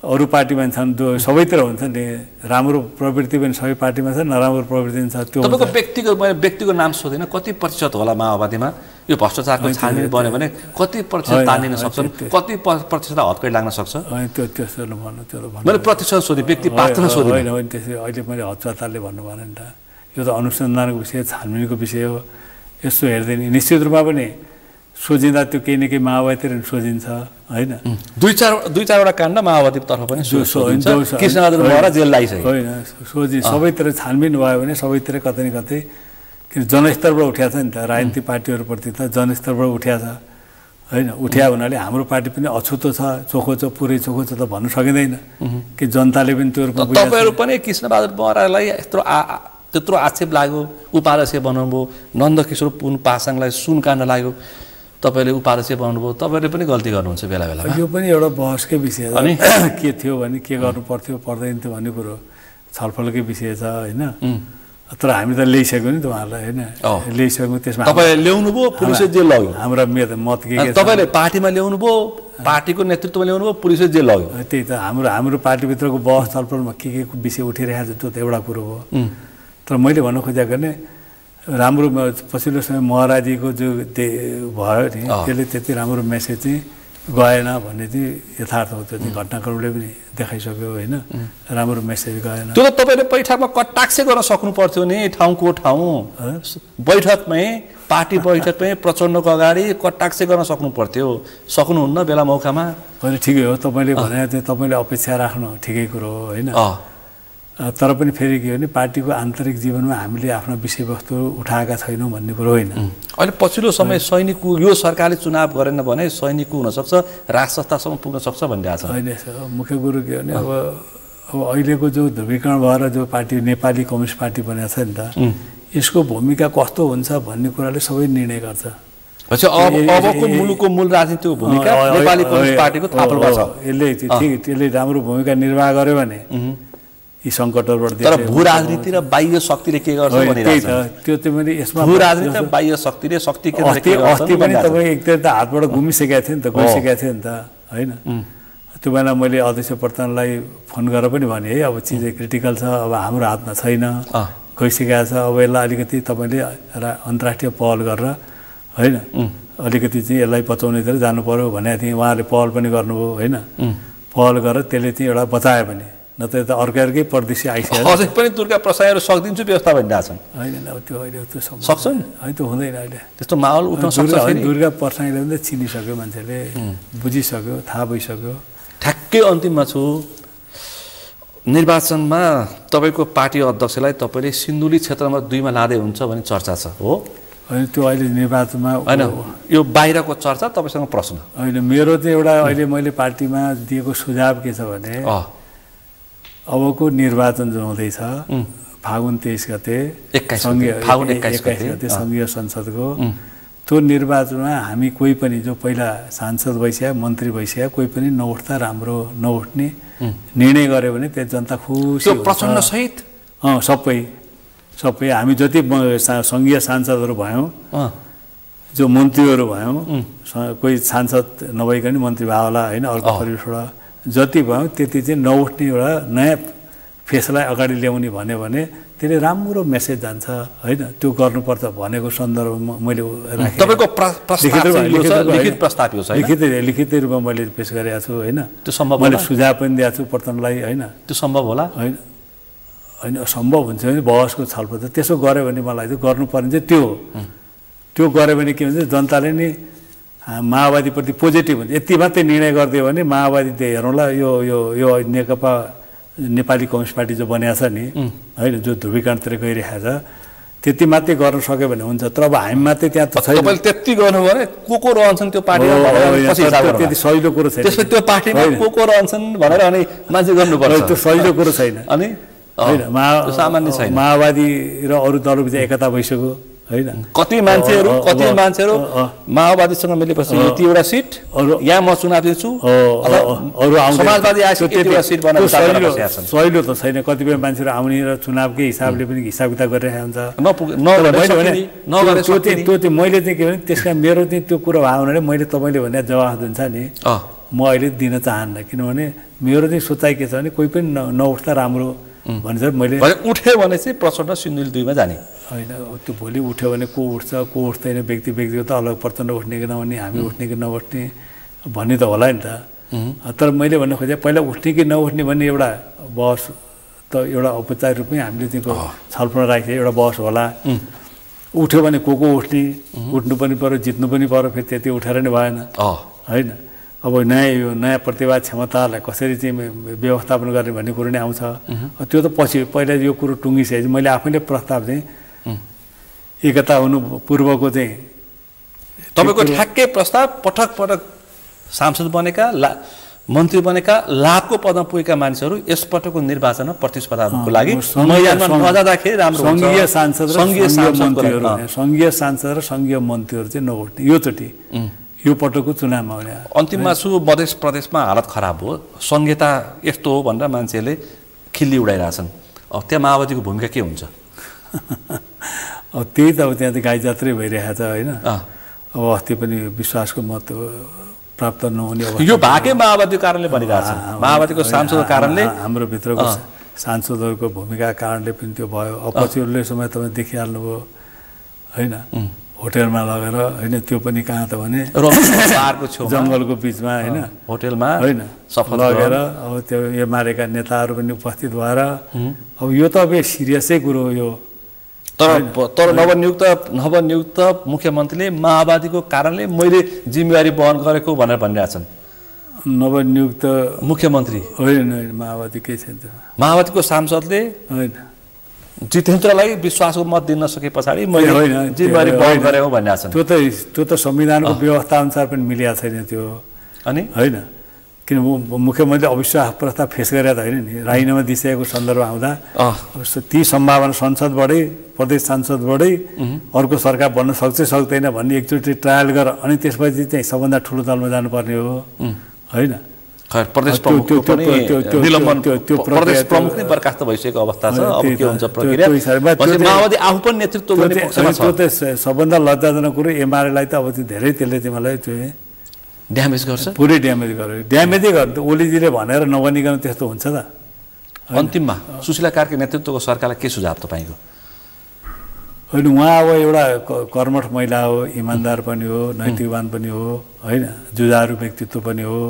अरू पार्टीमा छन् जो सबैतिर हुन्छ नि राम्रो प्रवृत्ति पनि सबै पार्टीमा छ नराम्रो प्रवृत्ति पनि छ त्यो तपाईँको व्यक्तिको नाम सोधिनँ कति प्रतिशत होला माओवादीमा यो भ्रष्टाचारको छानबिन बन्यो भने कति प्रतिशत तानिन सक्छन् कति प्रतिशत हतकडी लाग्न सक्छ त्यो त्यस्तो भन्नु त्यो मैले प्रतिशत सोधेँ व्यक्ति पात्र सोधेँ होइन होइन त्यसै अहिले मैले हतारले भन्नु भएन नि त यो त अनुसन्धानको विषय छानबिनको विषय हो यस्तो हेर्दैन निश्चित रूपमा पनि सोझिँदा त्यो केही न केही माओवादीतिर सोझिन्छ होइन दुई चारवटा काण्ड माओवादी तर्फ पनि कृष्णबहादुर महरा जेल लागिसक्यो होइन सोझि सबैतिर छानबिन भयो भने सबैतिर कतै न कतै किन जनस्तरबाट उठ्या छ नि त राजनीतिक पार्टीहरूप्रति त जनस्तरबाट उठ्या छ होइन उठ्या हुनाले हाम्रो पार्टी पनि अछुतो छ चोखो छ पुरै चोखो छ त भन्नु सकिँदैन कि जनताले पनि त्यो रूपमा तपाईँहरू पनि कृष्णबहादुर महरालाई त्यत्रो आक्षेप लाग्यो उपाध्यक्ष बनाउनु नन्दकिशोर पुन पासाङलाई सुन काण्ड लाग्यो तपाईँले उपाध्यक्ष बनाउनुभयो तपाईँले पनि गल्ती गर्नुहुन्छ बेला बेला यो पनि एउटा बहसकै विषय अनि के थियो भने के गर्नु पर्थ्यो पर्दैन थियो भन्ने कुरो छलफलकै विषय छ होइन तर हामी त ल्याइसक्यौँ नि त उहाँहरूलाई होइन ल्याइसक्यौँ त्यसमा तपाईँ ल्याउनु भयो पुलिसले जेल लग्यो हाम्रा मत के तपाईँले पार्टीमा ल्याउनु भयो पार्टीको नेतृत्वमा ल्याउनु भयो पुलिसले जेल लग्यो त्यही त हाम्रो पार्टीभित्रको बहस छलफलमा के विषय उठिरहेको छ त्यो त एउटा कुरो हो तर मैले भन्न खोजेको भने राम्रो पछिल्लो समय महराजीको जो भयो नि त्यसले त्यति राम्रो मेसेज चाहिँ गएन भन्ने चाहिँ यथार्थ हो त्यो चाहिँ घटनाक्रमले पनि देखाइसक्यो होइन राम्रो मेसेज गएन त्यो त तपाईँले बैठकमा कटाक्ष गर्न सक्नु पर्थ्यो नि ठाउँको ठाउँ बैठकमै पार्टी बैठकमै प्रचण्डको अगाडि कटाक्ष गर्न सक्नु पर्थ्यो सक्नुहुन्न बेला मौकामा होइन ठिकै हो तपाईँले भने चाहिँ तपाईँले अपेक्षा राख्नु ठिकै कुरो हो होइन तर पनि फेरि के हो भने पार्टीको आन्तरिक जीवनमा हामीले आफ्नो विषयवस्तु उठाएका छैनौँ भन्ने कुरो होइन अहिले पछिल्लो समय सैनिकको यो सरकारले चुनाव गरेन भने सैनिकको हुनसक्छ राज संस्थासम्म पुग्न सक्छ भनिरहेको छ होइन मुख्य कुरो के हो भने अब अहिलेको जो ध्रुवीकरण भएर जो पार्टी नेपाली कम्युनिस्ट पार्टी बनेको छ नि त यसको भूमिका कस्तो हुन्छ भन्ने कुराले सबै निर्णय गर्छ अबको मुलुकको मूल राजनीतिको भूमिका नेपाली कम्युनिस्ट पार्टीको थापलमा छ यसले राम्रो भूमिका निर्वाह गर्यो भने यी सङ्कटहरूबाट तर भू राजनीति र बाह्य शक्तिले के गर्छ भनिरहेको छ त्यो चाहिँ मैले यसमा भू राजनीति र बाह्य शक्तिले शक्ति केन्द्र के गर्छ अस्ति पनि तपाईँ एकतिर त हातबाट घुमिसकेको थियो नि त गइसकेको थियो नि त होइन त्यो बेला मैले अध्यक्ष प्रधानलाई फोन गरेर पनि भने है अब चिज क्रिटिकल छ अब हाम्रो हातमा छैन गइसकेको छ अब यसलाई अलिकति तपाईँले अन्तर्राष्ट्रिय पहल गरेर होइन अलिकति चाहिँ यसलाई बचाउनेतिर जानु पर्यो भनेको थिएँ उहाँले पहल पनि गर्नुभयो होइन पहल गरेर त्यसले चाहिँ एउटा बचायो भने नत्र त अर्कै परदेशी आइसक्यो अझै पनि दुर्गा प्रसाईहरू सक्दिन्छु व्यवस्था भइरहेछन् होइन अब त्यो अहिले त्यो सक्छन् होइन त्यो हुँदैन अहिले त्यस्तो माहौल उठ्न सक्छ दुर्गा प्रसाईले पनि चिनिसक्यो मान्छेले बुझिसक्यो थाहा भइसक्यो ठ्याक्कै अन्तिममा छु निर्वाचनमा तपाईँको पार्टी अध्यक्षलाई तपाईँले सिन्धुली क्षेत्रमा 2मा लाँदै हुन्छ भन्ने चर्चा छ हो होइन त्यो अहिले निर्वाचनमा होइन यो बाहिरको चर्चा तपाईँसँग प्रश्न होइन मेरो चाहिँ एउटा अहिले मैले पार्टीमा दिएको सुझाव के छ भने अबको निर्वाचन जो हुँदैछ फागुन 23 गते फागुन 21 गते सङ्घीय संसदको त्यो निर्वाचनमा हामी कोही पनि जो पहिला सांसद भइसक्यो मन्त्री भइसक्यो कोही पनि नउठ्दा राम्रो नउठ्ने निर्णय गर्यो भने त्यो जनता खुसी हुन्छ प्रचण्ड सहित सबै हामी जति सङ्घीय सांसदहरू भयौँ जो मन्त्रीहरू भयौँ कोही सांसद नभइकन मन्त्री भयो होला होइन अर्को परिवेशबाट जति भयौँ त्यति चाहिँ नउठ्ने एउटा नयाँ फेसलाई अगाडि ल्याउने भन्यो भने त्यसले राम्रो मेसेज जान्छ होइन त्यो गर्नुपर्छ भनेको सन्दर्भमा मैले लिखित रूपमा मैले पेश गरेको छु होइन त्यो सम्भव मैले सुझाव पनि दिएको छु प्रचण्डलाई होइन त्यो सम्भव होला होइन होइन सम्भव हुन्छ भने बहसको छलफल त त्यसो गऱ्यो भने मलाई चाहिँ गर्नुपर्ने चाहिँ त्यो गऱ्यो भने के भन्छ जनताले नि माओवादीप्रति पोजिटिभ हुन्छ यति मात्रै निर्णय गरिदियो भने माओवादी त्यो हेरौँला यो नेकपा नेपाली कम्युनिस्ट पार्टी जो बनिएको छ नि होइन जो ध्रुवीकरणतिर गइरहेको छ त्यति मात्रै गर्न सक्यो भने हुन्छ तर अब हामी मात्रै त्यहाँ त छैन तपाईँले त्यति गर्नु भने को रहन्छन् त्यो पार्टीमा त्यति सहिलो कुरो छैन त्यसपछि त्यो पार्टीमा को रहन्छन् भनेर अनि मान्छे गर्नुपर्छ त्यो सहिलो कुरो छैन अनि होइन सामान्य छैन माओवादी र अरू दलबिच एकता भइसक्यो होइन कति मान्छेहरू माओवादीसँग मिलेपछि यतिवटा सिट यहाँ म चुनाव दिन्छु अरू समाजवादी सहिलो त छैन कतिपय मान्छेहरू आउने र चुनावकै हिसाबले पनि हिसाब किताब गरिरहेको हुन्छ त्यो चाहिँ मैले चाहिँ के भने त्यसका मेरो चाहिँ त्यो कुरो भयो भने मैले तपाईँले भने जवाफ दिन्छ नि म अहिले दिन चाहन्न किनभने मेरो चाहिँ सोचाइ के छ भने कोही पनि नउठ्दा राम्रो भन्छ मैले उठ्यो भने चाहिँ प्रचण्ड सिन्धुली 2मा जाने होइन त्यो भोलि उठ्यो भने को उठ्छ को उठ्दैन व्यक्तिगत अलग प्रचण्ड उठ्ने कि नउठ्ने हामी उठ्ने कि नउठ्ने भन्ने त होला नि त तर मैले भन्न खोजेँ पहिला उठ्ने कि नउठ्ने भन्ने एउटा बहस त एउटा औपचारिक रूपमै हामीले त्यो छलफल राखेको एउटा बहस होला उठ्यो भने को उठ्ने उठ्नु पनि पर्यो जित्नु पनि पर्यो फेरि त्यति उठेर नै भएन होइन अब नयाँ प्रतिभा क्षमतालाई कसरी चाहिँ व्यवस्थापन गर्ने भन्ने कुरो नै आउँछ त्यो त पछि पहिला यो कुरो टुङ्गिसकेपछि मैले आफैले प्रस्ताव चाहिँ एकता हुनु पूर्वको चाहिँ तपाईँको ठ्याक्कै प्रस्ताव पटक सांसद बनेका मन्त्री बनेका लाभको पदमा पुगेका मानिसहरू यसपटकको निर्वाचनमा प्रतिस्पर्धाको लागि मैदानमा नजाँदाखेरि राम्रो सङ्घीय सांसद र सङ्घीय मन्त्रीहरू चाहिँ नउठ्ने योचोटि यो पटकको चुनावमा हुने अन्तिममा मध्य प्रदेशमा हालत खराब हो संहिता यस्तो हो भनेर मान्छेहरूले खिल्ली उडाइरहेछन् त्यहाँ माओवादीको भूमिका के हुन्छ अब त्यही त अब त्यहाँ त गाई जात्रै भइरहेको छ होइन अब अस्ति पनि विश्वासको मत प्राप्त नहुने यो भागै माओवादीको कारणले भनिरहेछ माओवादीको सांसदको कारणले हाम्रो भित्रको सांसदहरूको भूमिका कारणले पनि त्यो भयो अब पछिल्लो समय तपाईँ देखिहाल्नुभयो होइन होटेलमा लगेर होइन त्यो पनि कहाँ त भने जङ्गलको बिचमा होइन होटेलमा होइन लगेर अब त्यो एमालेका नेताहरू पनि उपस्थित भएर अब यो त अब सिरियसै कुरो हो यो तर नवनियुक्त मुख्यमन्त्रीले माओवादीको कारणले मैले जिम्मेवारी वहन गरेको भनेर भनिरहेछन् नवनियुक्त मुख्यमन्त्री होइन माओवादी केही छैन माओवादीको सांसदले होइन जितेन्द्रलाई विश्वासको मत दिन नसके पछाडि मैले जिम्मेवारी वहन गरेको भनिरहेछन् त्यो त संविधानको व्यवस्था अनुसार पनि मिलेको छैन त्यो अनि होइन किन मुख्यमन्त्रीले अविश्वास प्रस्ताव फेस गरेर त होइन नि राजीनामा दिइसकेको सन्दर्भ आउँदा ती सम्भावना संसदबाटै प्रदेश सांसदबाटै अर्को सरकार बन्न सक्छ सक्दैन भन्ने एकचोटि ट्रायल गर अनि त्यसपछि चाहिँ सबभन्दा ठुलो दलमा जानुपर्ने हो होइन प्रदेश प्रमुख नै बर्खास्त भइसकेको अवस्था छ अब के हुन्छ प्रक्रिया माओवादी आफू पनि नेतृत्व गर्ने पक्षमा छ त्यो त सबभन्दा लज्जाजनक कुरो एमालेलाई त अब त्यो धेरै त्यसले तिमीलाई त्यो ड्यामेज गर्छ पुरै ड्यामेज गर्यो ड्यामेजै गर्नु ओलीजीले भनेर नबनिकन त्यस्तो हुन्छ त अन्तिममा सुशीला कार्की नेतृत्वको सरकारलाई के सुझाव तपाईँको होइन उहाँ अब एउटा कर्मठ महिला हो इमान्दार पनि हो नैतिकवान पनि हो होइन जुझारु व्यक्तित्व पनि हो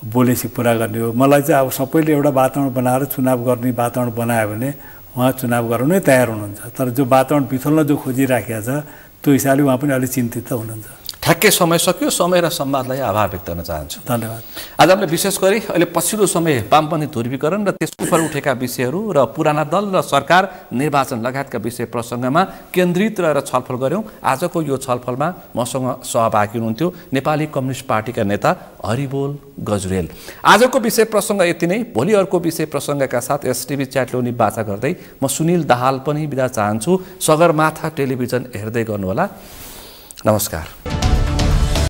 बोलेसी पुरा गर्ने हो। मलाई चाहिँ अब सबैले एउटा वातावरण बनाएर चुनाव गर्ने वातावरण बनायो भने उहाँ चुनाव गराउनै तयार हुनुहुन्छ। तर जो वातावरण बिथोल्न जो खोजिराखेको छ त्यो हिसाबले उहाँ पनि अलिक चिन्तित त हुनुहुन्छ। ठ्याक्कै समय सक्यो। समय र संवादलाई आभार व्यक्त गर्न चाहन्छु। धन्यवाद। आज हामीले विशेष गरी अहिले पछिल्लो समय वामपन्थी ध्रुवीकरण र त्यसको पर उठेका विषयहरू र पुराना दल र सरकार निर्वाचन लगायतका विषय प्रसङ्गमा केन्द्रित रहेर छलफल गऱ्यौँ। आजको यो छलफलमा मसँग सहभागी हुनुहुन्थ्यो नेपाली कम्युनिस्ट पार्टीका नेता हरिबोल गजुरेल। आजको विषय प्रसङ्ग यति नै। भोलि अर्को विषय प्रसङ्गका साथ एसटिभी च्याटलोनी बाचा गर्दै म सुनिल दाहाल पनि बिदा चाहन्छु। सगरमाथा टेलिभिजन हेर्दै गर्नुहोला। नमस्कार।